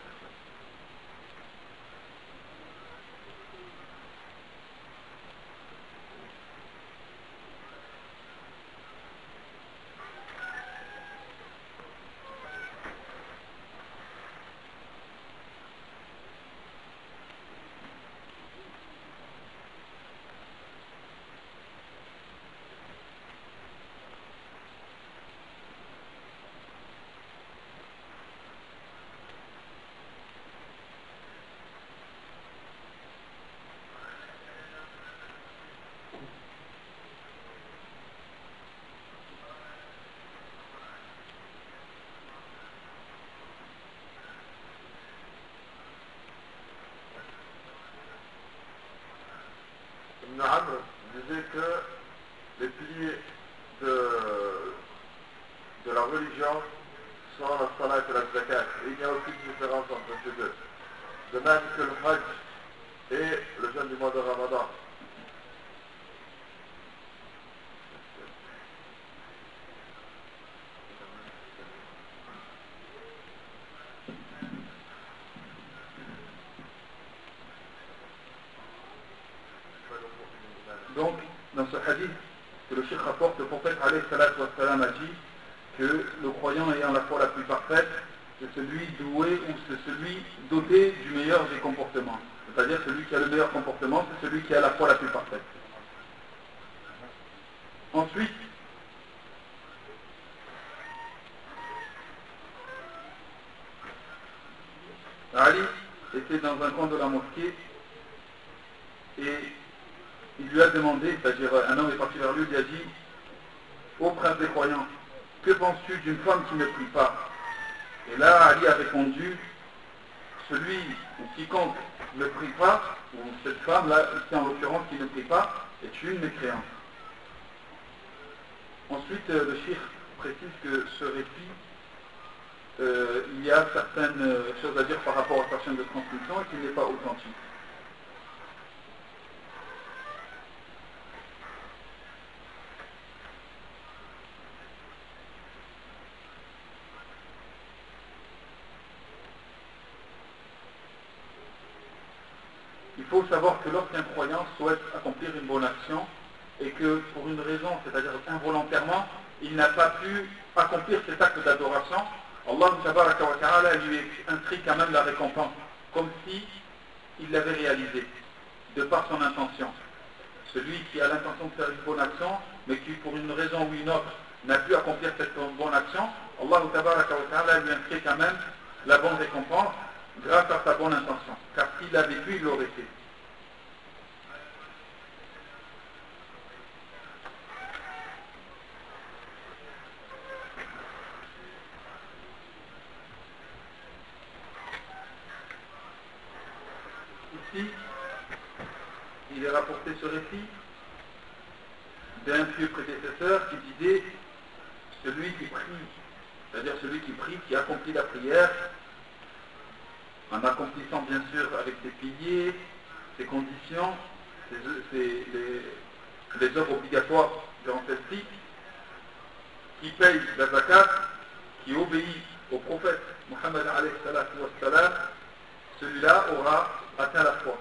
Ibn Amr disait que les piliers de la religion sont la salat et la zakat. Et il n'y a aucune différence entre ces deux. De même que le hajj et le jeûne du mois de Ramadan. Donc, dans ce hadith que le cheikh rapporte, le prophète alayhi salatu wa salam a dit que le croyant ayant la foi la plus parfaite, c'est celui doué ou c'est celui doté du meilleur des comportements. C'est-à-dire celui qui a le meilleur comportement, c'est celui qui a la foi la plus parfaite. Ensuite, Ali était dans un coin de la mosquée et il lui a demandé, c'est-à-dire un homme est parti vers lui, il lui a dit: ô prince des croyants, que penses-tu d'une femme qui ne prie pas? Et là, Ali a répondu: celui ou quiconque ne prie pas, ou cette femme-là, ici en l'occurrence, qui ne prie pas, est une mécréante. Ensuite, le cheikh précise que ce récit, il y a certaines choses à dire par rapport à sa chaîne de transmission et qu'il n'est pas authentique. Il faut savoir que lorsqu'un croyant souhaite accomplir une bonne action et que pour une raison, c'est-à-dire involontairement, il n'a pas pu accomplir cet acte d'adoration, Allah tabaraka wa ta'ala lui inscrit quand même la récompense, comme si il l'avait réalisé, de par son intention. Celui qui a l'intention de faire une bonne action, mais qui pour une raison ou une autre n'a pu accomplir cette bonne action, Allah tabaraka wa ta'ala lui inscrit quand même la bonne récompense grâce à sa bonne intention. Car s'il l'avait pu, il l'aurait fait. Ici, il est rapporté ce récit d'un vieux prédécesseur qui disait: celui qui prie, c'est-à-dire celui qui prie, qui accomplit la prière, en accomplissant bien sûr avec ses piliers, ses conditions, les œuvres obligatoires durant celle-ci, qui paye la zakat, qui obéit au prophète Muhammad alayhi salatu wa salam, celui-là aura atteint la foi.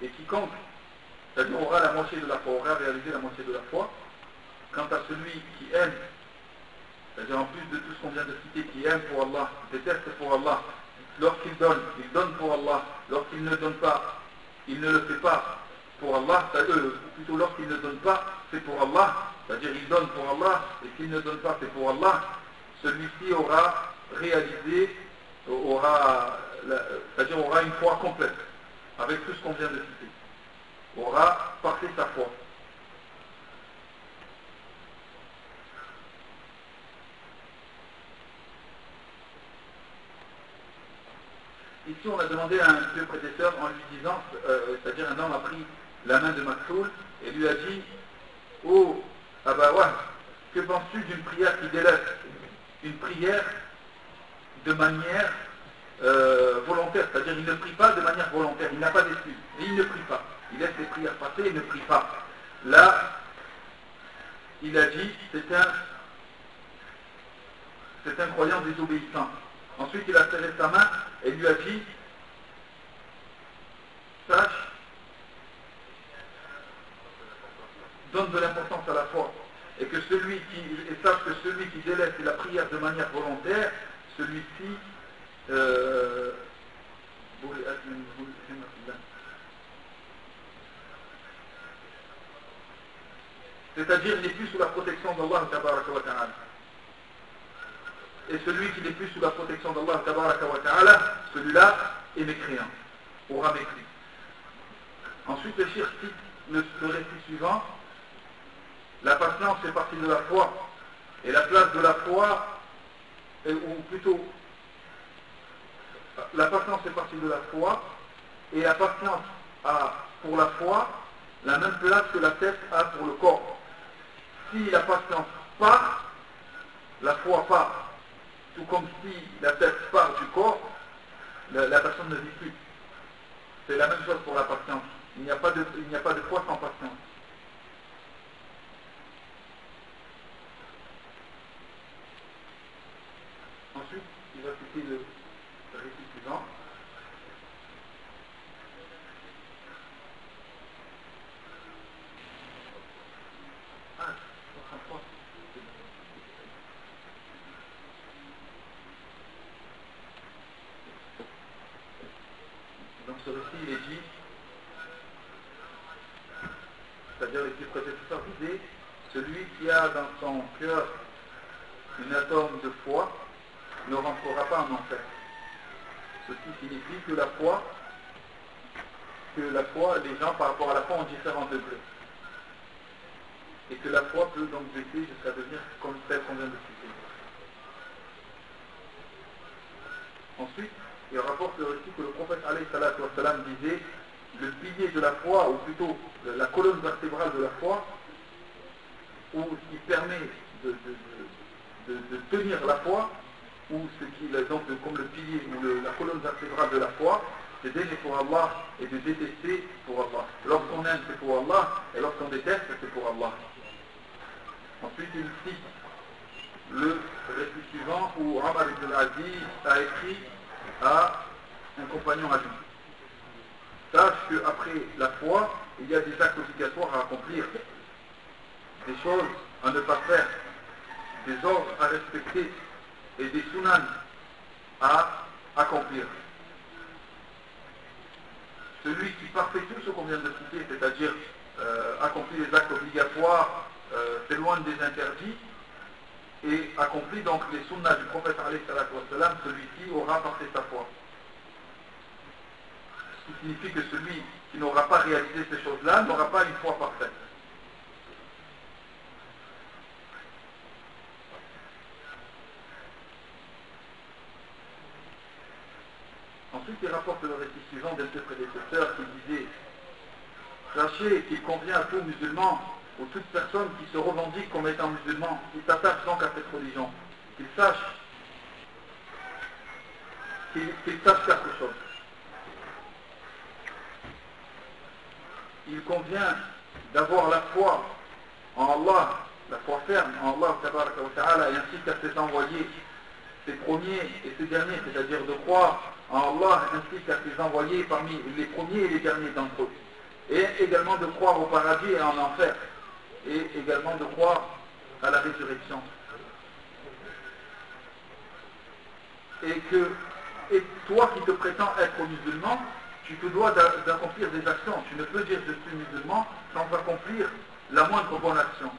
Et quiconque, c'est-à-dire aura la moitié de la foi, aura réalisé la moitié de la foi. Quant à celui qui aime, c'est-à-dire en plus de tout ce qu'on vient de citer, qui aime pour Allah, déteste pour Allah, lorsqu'il donne, il donne pour Allah, lorsqu'il ne donne pas, il ne le fait pas pour Allah, plutôt lorsqu'il ne donne pas, c'est pour Allah, c'est-à-dire il donne pour Allah, et s'il ne donne pas, c'est pour Allah, celui-ci aura réalisé, c'est-à-dire aura une foi complète, avec tout ce qu'on vient de citer. Aura parfait sa foi. Ici, on a demandé à un vieux prédécesseur en lui disant, c'est-à-dire un homme a pris la main de Maktoul et lui a dit: oh, Abawah, que penses-tu d'une prière qui délaisse une prière de manière volontaire, c'est-à-dire il ne prie pas de manière volontaire, il n'a pas d'excuse, et il ne prie pas, il laisse les prières passer et ne prie pas. Là, il a dit, c'est un croyant désobéissant. Ensuite, il a serré sa main et lui a dit: sache, donne de l'importance à la foi, et sache que celui qui délaisse la prière de manière volontaire, celui-ci c'est-à-dire il n'est plus sous la protection d'Allah tabaraka wa ta'ala. Et celui qui n'est plus sous la protection d'Allah tabaraka wa ta'ala, celui-là est mécréant, aura mépris. Ensuite, le shir cite le récit suivant: la patience fait partie de la foi, et la place de la foi, ou plutôt, la patience fait partie de la foi, et la patience a pour la foi la même place que la tête a pour le corps. Si la patience part, la foi part. Tout comme si la tête part du corps, la personne ne vit plus. C'est la même chose pour la patience. Il n'y a pas de foi sans patience. Ensuite, il va citer le récit suivant. Dans ce récit, il est dit, c'est-à-dire les prédécesseurs disaient: celui qui a dans son cœur une atome de foi ne rentrera pas en enfer. Ceci signifie que la foi, les gens par rapport à la foi ont différents degrés. Et que la foi peut donc baisser jusqu'à devenir comme celle qu'on vient de citer. Ensuite, il rapporte le récit que le prophète alayhi salatu wa salam disait: le pilier de la foi, ou plutôt la colonne vertébrale de la foi, ou ce qui permet de tenir la foi, ou ce qui donc comme le pilier ou la colonne vertébrale de la foi, c'est d'aimer pour Allah et de détester pour Allah. Lorsqu'on aime, c'est pour Allah, et lorsqu'on déteste, c'est pour Allah. Ensuite, il cite le récit suivant où Omar ibn al-Aziz a écrit à un compagnon à lui: sache qu'après la foi, il y a des actes obligatoires à accomplir, des choses à ne pas faire, des ordres à respecter et des sunan à accomplir. Celui qui parfait tout ce qu'on vient de citer, c'est-à-dire accomplit les actes obligatoires, s'éloigne des interdits et accomplit donc les sunnas du prophète alayhi salatu wa salam, celui-ci aura parfait sa foi. Ce qui signifie que celui qui n'aura pas réalisé ces choses-là n'aura pas une foi parfaite. Ensuite, il rapporte le récit suivant d'un de ses prédécesseurs qui disait: sachez qu'il convient à tout musulman ou toute personne qui se revendique comme étant musulman, qui s'attache donc à cette religion, qu'il sache quelque chose. Il convient d'avoir la foi en Allah, la foi ferme en Allah tabaraka wa ta'ala, et ainsi qu'à ses envoyés, ses premiers et ses derniers, c'est-à-dire de croire en Allah ainsi qu'à ses envoyés parmi les premiers et les derniers d'entre eux, et également de croire au paradis et en enfer, et également de croire à la résurrection. Et toi qui te prétends être musulman, tu te dois d'accomplir des actions. Tu ne peux dire je suis musulman sans accomplir la moindre bonne action.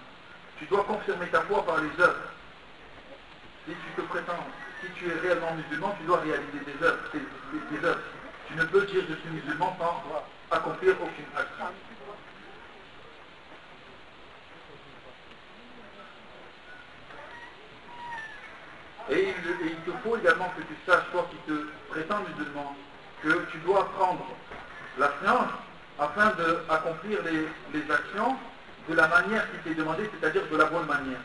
Tu dois confirmer ta foi par les œuvres. Si tu te prétends si tu es réellement musulman, tu dois réaliser des œuvres. Des œuvres. Tu ne peux dire je suis musulman sans accomplir aucune action. Et il te faut également que tu saches, toi qui te prétends musulman, que tu dois apprendre la science afin d'accomplir les actions de la manière qui t'est demandée, c'est-à-dire de la bonne manière.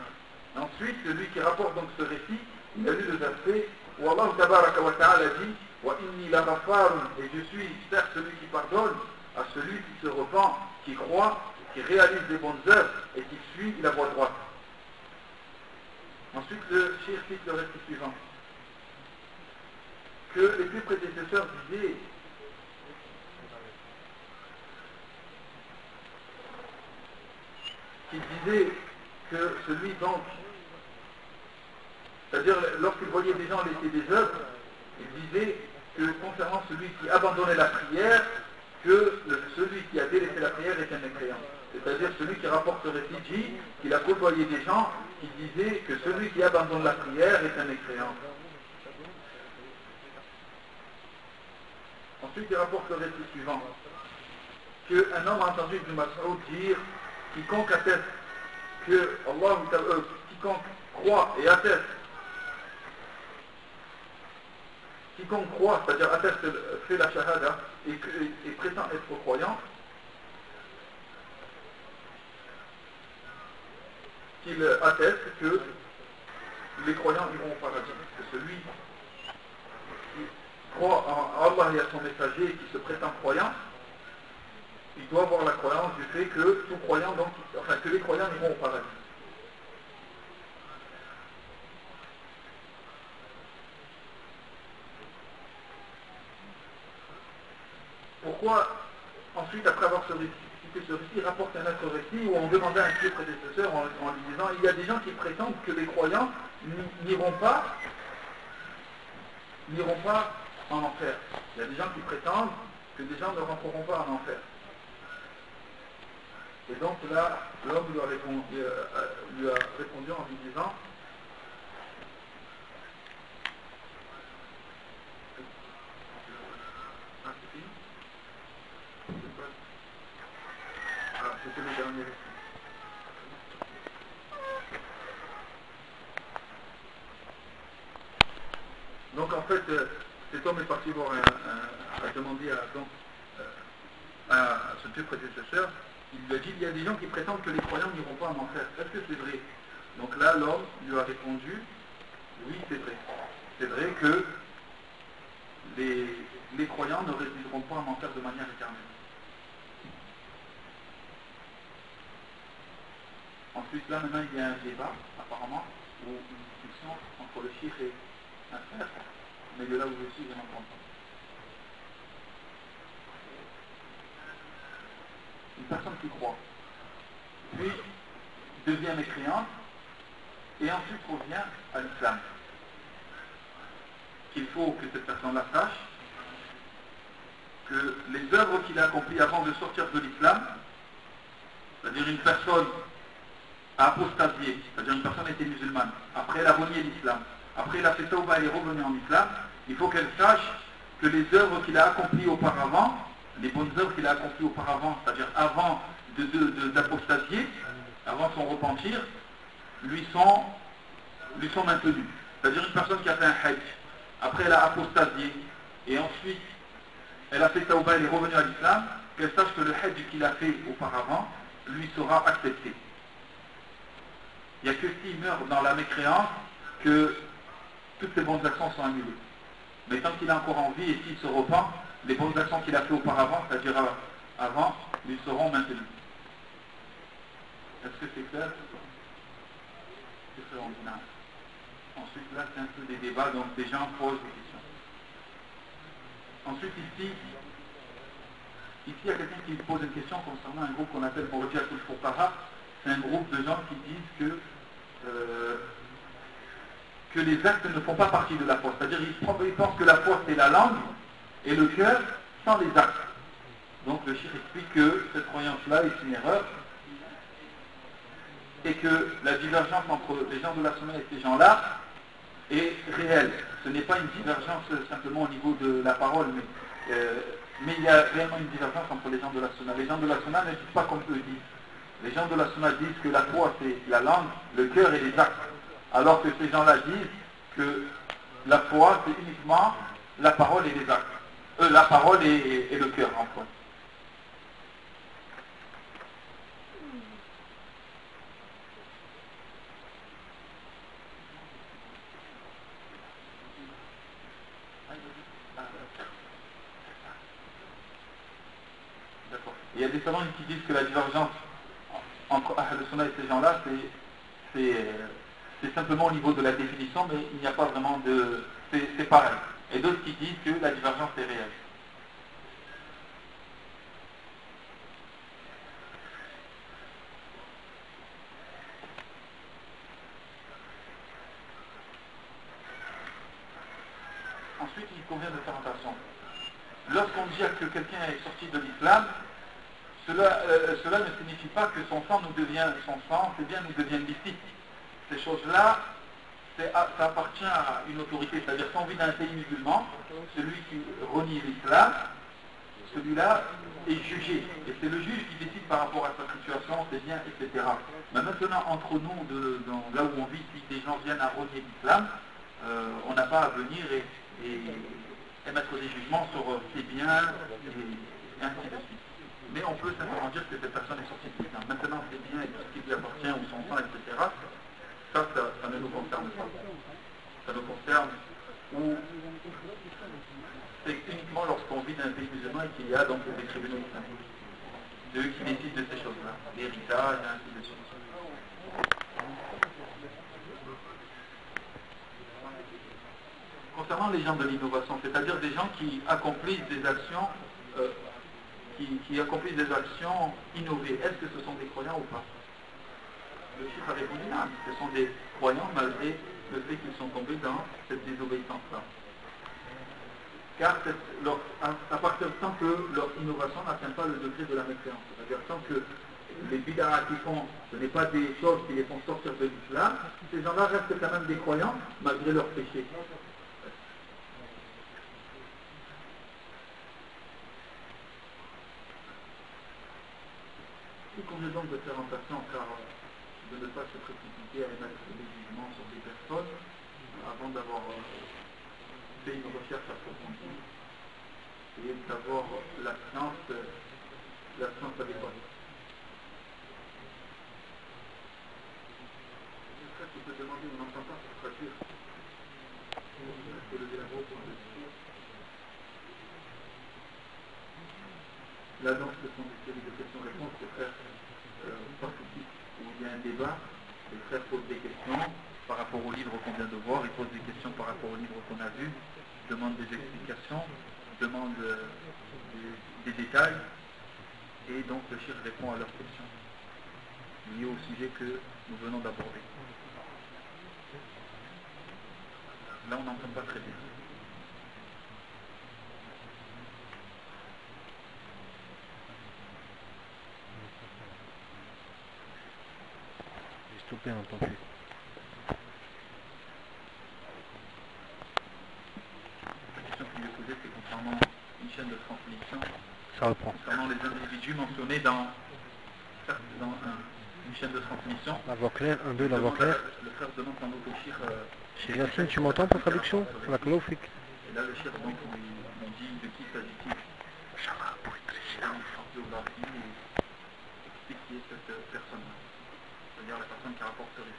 Ensuite, celui qui rapporte donc ce récit, il a lu le verset où Allah tabaraka wa ta'ala dit wa inni la ghafarun, et je suis certes celui qui pardonne à celui qui se repent, qui croit, qui réalise des bonnes œuvres et qui suit la voie droite. Ensuite, le cheikh cite le récit suivant, que les deux prédécesseurs disaient que celui donc, c'est-à-dire lorsqu'il voyait des gens laisser des œuvres, il disait que concernant celui qui abandonnait la prière, que celui qui a délaissé la prière est un mécréant. C'est-à-dire celui qui rapporte ce récit dit qu'il a côtoyé des gens qui disaient que celui qui abandonne la prière est un mécréant. Ensuite, il rapporte le récit suivant, qu'un homme a entendu Ibn Mas'ud dire quiconque atteste que Allah, quiconque croit et atteste, quiconque croit, c'est-à-dire atteste, fait la shahada et prétend être croyant, qu'il atteste que les croyants iront au paradis. Que celui qui croit en Allah et à son messager et qui se prétend croyant, il doit avoir la croyance du fait que tout croyant, donc, enfin que les croyants iront au paradis. Pourquoi ensuite, après avoir cité ce récit, il rapporte un autre récit où on demandait à un vieux prédécesseur en lui disant il y a des gens qui prétendent que les croyants n'iront pas en enfer. Il y a des gens qui prétendent que des gens ne rentreront pas en enfer. Et donc là, l'homme lui a répondu en lui disant c'était le dernier récit. Donc en fait, cet homme est parti voir a demandé à ce vieux prédécesseur. Il lui a dit, il y a des gens qui prétendent que les croyants n'iront pas en enfer. Est-ce que c'est vrai? Donc là, l'homme lui a répondu, oui, c'est vrai. C'est vrai que les croyants ne résideront pas en enfer de manière éternelle. Ensuite, là, maintenant, il y a un débat, apparemment, ou une discussion entre le cheikh et un frère, mais de là où je suis, je n'entends pas. Une personne qui croit, puis devient mécréante, et ensuite revient à l'islam. Qu'il faut que cette personne-là sache que les œuvres qu'il a accomplies avant de sortir de l'islam, c'est-à-dire une personne a apostasié, c'est-à-dire une personne était musulmane, après elle a renié l'islam, après elle a fait tawbah, elle est revenue en islam, il faut qu'elle sache que les œuvres qu'il a accomplies auparavant, les bonnes œuvres qu'il a accomplies auparavant, c'est-à-dire avant d'apostasier, avant son repentir, lui sont maintenues. C'est-à-dire une personne qui a fait un hajj, après elle a apostasié, et ensuite elle a fait tawbah, elle est revenue à l'islam, qu'elle sache que le hajj qu'il a fait auparavant lui sera accepté. Il n'y a que s'il meurt dans la mécréance que toutes les bonnes actions sont annulées. Mais tant qu'il est encore en vie et s'il se repent, les bonnes actions qu'il a fait auparavant, c'est-à-dire avant, lui seront maintenues. Est-ce que c'est clair? C'est très ordinaire. Ensuite, là, c'est un peu des débats, donc des gens posent des questions. Ensuite, ici, il y a quelqu'un qui pose une question concernant un groupe qu'on appelle Murji'atul Fuqaha. C'est un groupe de gens qui disent que les actes ne font pas partie de la foi. C'est-à-dire ils pensent que la foi c'est la langue et le cœur sans les actes. Donc le cheikh explique que cette croyance-là est une erreur et que la divergence entre les gens de la sunna et ces gens-là, est réelle. Ce n'est pas une divergence simplement au niveau de la parole, mais il y a réellement une divergence entre les gens de la Sunna. Les gens de la Sunna ne disent pas comme eux disent. Les gens de la Sunna disent que la foi c'est la langue, le cœur et les actes. Alors que ces gens-là disent que la foi c'est uniquement la parole et les actes. La parole et le cœur en fait. Il y a des savants qui disent que la divergence entre Ahl Sunnah et ces gens-là, c'est simplement au niveau de la définition, mais il n'y a pas vraiment de... C'est pareil. Et d'autres qui disent que la divergence est réelle. Ensuite, il convient de faire attention. Lorsqu'on dit que quelqu'un est sorti de l'islam, cela ne signifie pas que son sang c'est bien, nous devient licite. Ces choses-là, ça appartient à une autorité, c'est-à-dire si on vit dans un pays musulman, celui qui renie l'islam, celui-là est jugé. Et c'est le juge qui décide par rapport à sa situation, ses biens, etc. Mais maintenant, entre nous, là où on vit, si des gens viennent à renier l'islam, on n'a pas à venir et émettre des jugements sur ses biens et ainsi de suite. Mais on peut simplement dire que cette personne est sortie de l'islam. Maintenant, ses biens et tout ce qui lui appartient, ou son sang, etc., ça ne nous concerne pas. Ça nous concerne où c'est uniquement lorsqu'on vit dans un pays musulman et qu'il y a donc des tribunaux islamiques. C'est eux qui décident de ces choses-là, l'héritage, et ainsi de suite. Concernant les gens de l'innovation, c'est-à-dire des gens qui accomplissent des actions qui accomplissent des actions innovées, est-ce que ce sont des croyants ou pas? Le chiffre a répondu non, ce sont des croyants malgré le fait qu'ils sont tombés dans cette désobéissance-là. Car à partir tant que leur innovation n'atteint pas le degré de la mécréance, c'est-à-dire tant que les bid'ahs qu'ils font, ce n'est pas des choses qui les font sortir de l'islam, ces gens-là restent quand même des croyants malgré leurs péchés. Il convient donc de faire attention car de ne pas se précipiter à émettre des jugements sur des personnes avant d'avoir fait une recherche approfondie et d'avoir la science adéquate. Tu peux demander, on n'entend pas pour traduire. Il faut lever la voix pour le. Là donc ce sont des séries de questions-réponses que frères participe où il y a un débat, les frères posent des questions par rapport au livre qu'on vient de voir, ils posent des questions par rapport au livre qu'on a vu, demandent des explications, demandent des détails, et donc le cheikh répond à leurs questions liées au sujet que nous venons d'aborder. Là on n'entend pas très bien. Stoppé, on n'entend plus. La question que je lui ai posée, c'est concernant une chaîne de transmission. Ça reprend. Concernant les individus mentionnés dans une chaîne de transmission. La voix claire, 1, 2, la voix claire. Le frère demande sans doute au shir. Chez Yacine, tu m'entends pour traduction? La Klofik. Et là, le shir donc on dit de qui s'agit-il? Inch'Allah, pour éclaircir la biographie et explique qui est cette personne-là. C'est-à-dire la personne qui rapporte ce récit.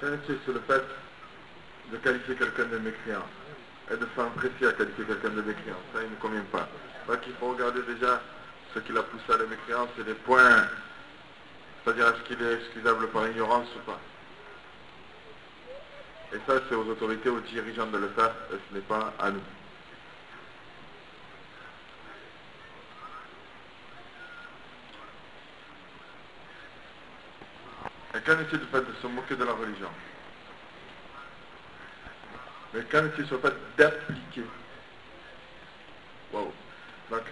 Qu'en est-il sur le fait de qualifier quelqu'un de mécréant et de s'empresser à qualifier quelqu'un de mécréant? Ça, il ne convient pas. Donc il faut regarder déjà ce qui l'a poussé à la mécréance, c'est les points, c'est-à-dire est-ce qu'il est excusable par ignorance ou pas. Et ça, c'est aux autorités, aux dirigeants de le faire, et ce n'est pas à nous. Et qu'en est-il du fait de se moquer de la religion? Mais qu'en est-il sur le fait d'appliquer? Wow. Donc,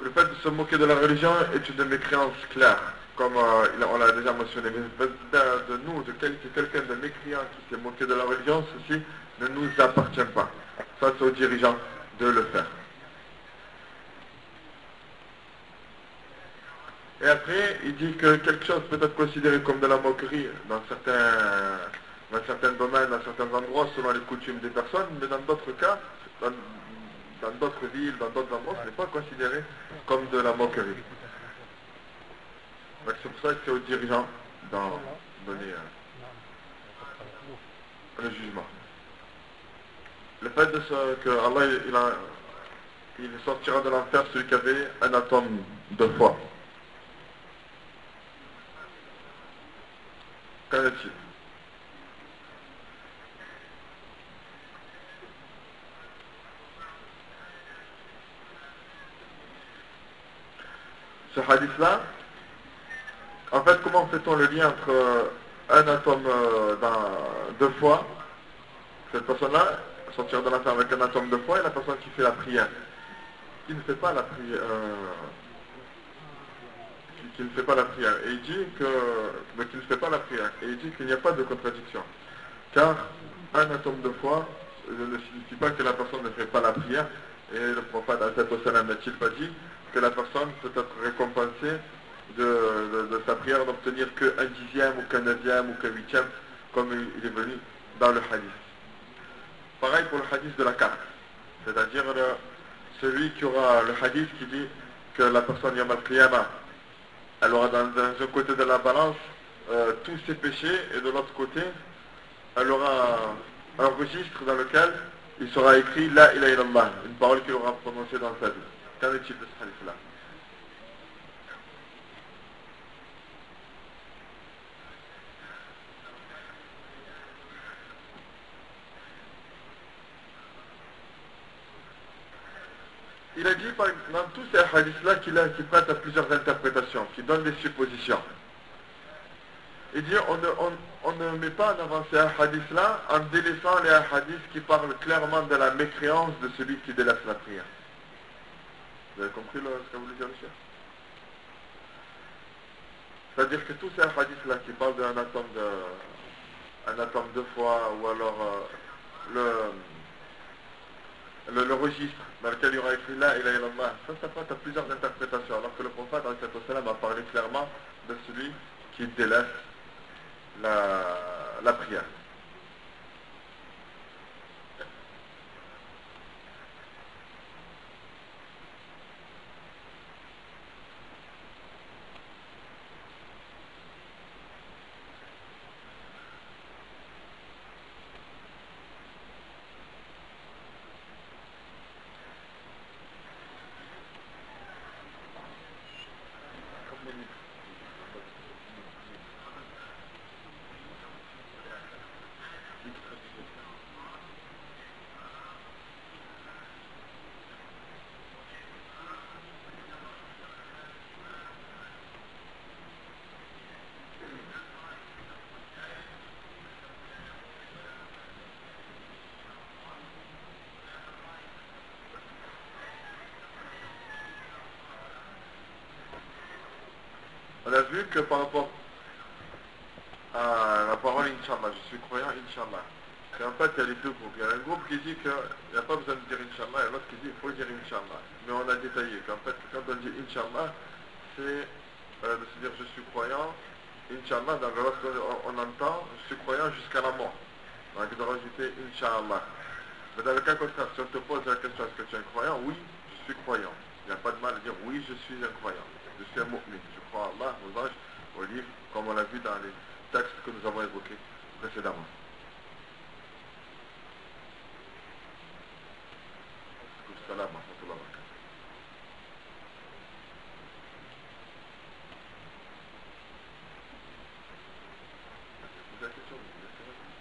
le fait de se moquer de la religion est une mécréance claire, comme on l'a déjà mentionné. Mais de nous, de qualifier quelqu'un de mécréant qui s'est moqué de la religion, ceci ne nous appartient pas. Ça, c'est aux dirigeants de le faire. Et après, il dit que quelque chose peut être considéré comme de la moquerie dans certains domaines, dans certains endroits, selon les coutumes des personnes, mais dans d'autres cas, dans d'autres villes, dans d'autres endroits, ce n'est pas considéré comme de la moquerie. Donc c'est pour ça que c'est aux dirigeants d'en donner le jugement. Le fait que Allah il sortira de l'enfer celui qui avait un atome de foi. Qu'en est-il? Ce hadith-là, en fait, comment fait-on le lien entre un atome de foi, cette personne-là, sortir de l'enfer avec un atome de foi, et la personne qui fait la prière, qui ne fait pas la prière, qui ne fait pas la prière, et il dit qu'il ne fait pas la prière, et il dit qu'il n'y a pas de contradiction, car un atome de foi ne signifie pas que la personne ne fait pas la prière, et le prophète n'a-t-il pas dit que la personne peut être récompensée de sa prière d'obtenir qu'un dixième ou qu'un neuvième ou qu'un huitième, comme il est venu dans le hadith. Pareil pour le hadith de la carte, c'est-à-dire celui qui aura le hadith qui dit que la personne Yom al-Qiyamah, elle aura dans un côté de la balance tous ses péchés, et de l'autre côté elle aura un registre dans lequel il sera écrit La ilaha illallah, une parole qu'il aura prononcée dans sa vie. Qu'en est-il de ce hadith-là? Il a dit dans tous ces hadiths-là qui prêtent à plusieurs interprétations, qui donnent des suppositions. Il dit on ne met pas en avant ces hadiths-là en délaissant les hadiths qui parlent clairement de la mécréance de celui qui délaisse la prière. Vous avez compris ce que voulait dire le chef? C'est-à-dire que tous ces hadiths-là qui parlent d'un atome de foi, ou alors le registre dans lequel il y aura écrit La ilaha illallah, ça prête à plusieurs interprétations, alors que le prophète a parlé clairement de celui qui délaisse la prière. On a vu que par rapport à la parole Inch'Allah, je suis croyant Inch'Allah. Et en fait, il y a les deux groupes. Il y a un groupe qui dit qu'il n'y a pas besoin de dire Inch'Allah, et l'autre qui dit qu'il faut dire Inch'Allah. Mais on a détaillé qu'en fait, quand on dit Inch'Allah, c'est de se dire je suis croyant. Inch'Allah, dans le reste, on entend je suis croyant jusqu'à la mort. Donc de rajouter Inch'Allah. Mais dans le cas contraire, si on te pose la question est-ce que tu es un croyant? Oui, je suis croyant. Il n'y a pas de mal à dire oui, je suis un croyant. Je suis un mu'min, je crois à Allah, aux anges, au livre, comme on l'a vu dans les textes que nous avons évoqués précédemment. Salam wa rahmatullah wa barakatuh. Vous avez la question, vous laissez répondre.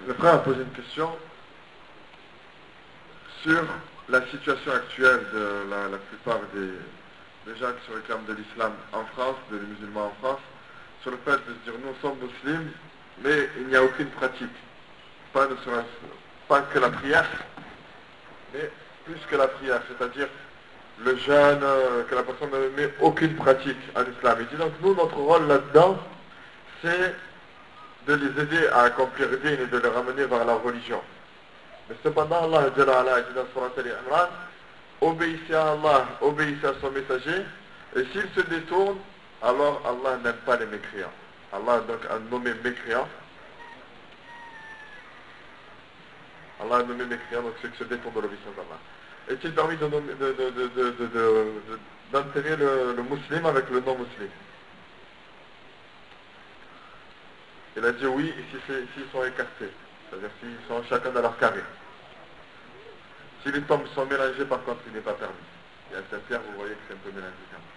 Le frère a posé une question sur la situation actuelle de la plupart des gens qui se réclament de l'islam en France, des musulmans en France, sur le fait de se dire nous sommes musulmans, mais il n'y a aucune pratique. Pas que la prière, mais plus que la prière, c'est-à-dire le jeûne, que la personne ne met aucune pratique en islam. Il dit donc nous, notre rôle là-dedans, c'est de les aider à accomplir le din et de les ramener vers la religion. Mais cependant, Allah dit dans Surat Al-Imran, obéissez à Allah, obéissez à son messager, et s'ils se détournent, alors Allah n'aime pas les mécréants. Allah donc a nommé mécréants. Allah a nommé mécréants, donc ceux qui se détournent de l'obéissance d'Allah. Est-il permis d'enterrer le musulman avec le non-musulman? Il a dit oui, s'ils sont écartés, c'est-à-dire s'ils sont chacun dans leur carré. Si les tombes sont mélangées, par contre, il n'est pas permis. Il y a Saint-Pierre, vous voyez que c'est un peu mélangé quand même.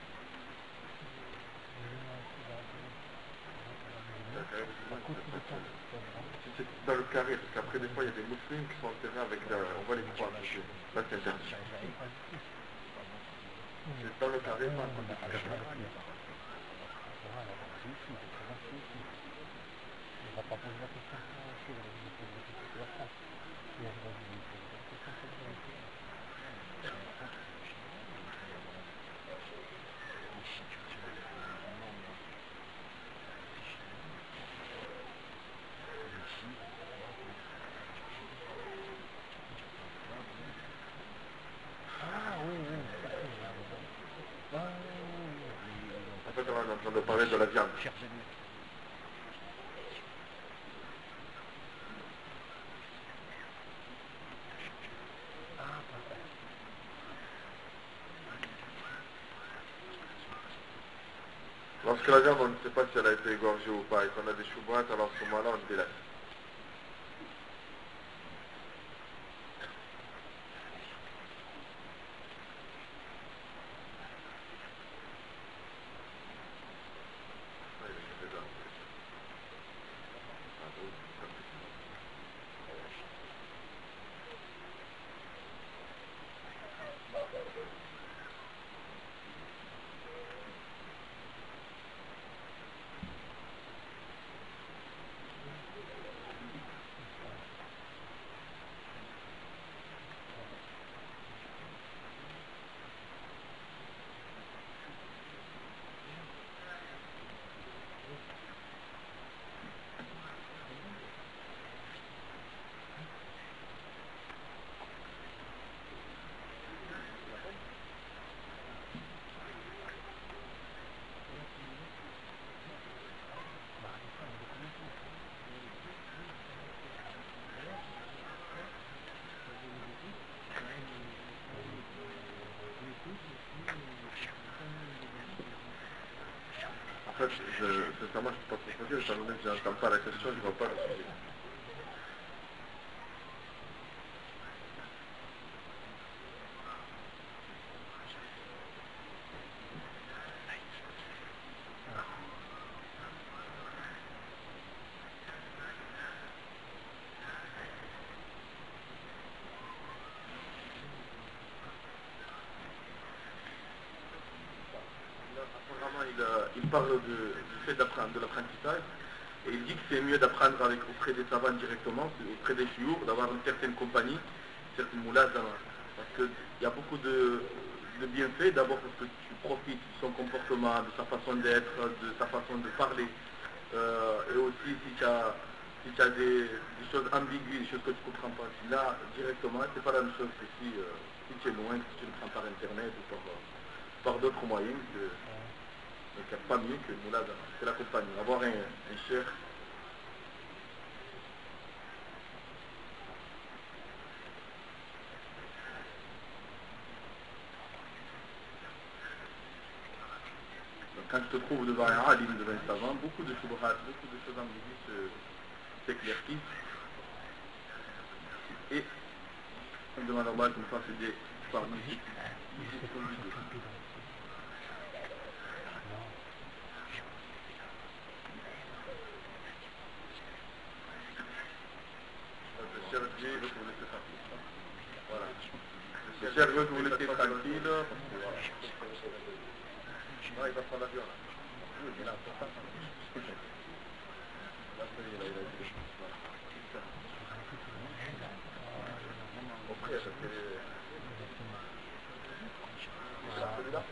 Si c'est dans le carré, parce qu'après des fois il y a des musulmans qui sont enterrés avec on voit les croix dessus. Là c'est interdit. C'est dans le carré, pas en côté du carré. En fait, on est en train de parler de la viande. Lorsque la viande, on ne sait pas si elle a été égorgée ou pas, et qu'on a des choubouettes, alors à ce moment-là, on délaisse. En fait, sincèrement, je ne peux pas trop dire, étant donné que je n'entends pas la question, je ne vois pas le sujet. Il parle du fait d'apprendre, de l'apprentissage, et il dit que c'est mieux d'apprendre auprès des savants directement, auprès des chiours, d'avoir une certaine compagnie, une certaine moulazama, parce qu'il y a beaucoup de de bienfaits, d'abord parce que tu profites de son comportement, de sa façon d'être, de sa façon de parler. Et aussi si tu as des choses ambiguës, des choses que tu ne comprends pas, là directement, c'est pas la même chose que si tu es loin, que tu le prends par internet ou par d'autres moyens. Donc il n'y a pas mieux que là, c'est la compagnie. Avoir un cheikh. Quand tu te trouves devant un alim, devant un savant, beaucoup de shubhat, beaucoup de choses ambiguës s'éclaircissent. Et on demande à Allah de nous fasse aider par nous. Le cher Dieu veut que vous laissez tranquille. Voilà. Le cher veut que vous laissez tranquille. Parce que voilà. Non, il va prendre l'avion là. Oui, mais là, c'est pas ça. Là, il a dit. Au près, parce que... Celui-là.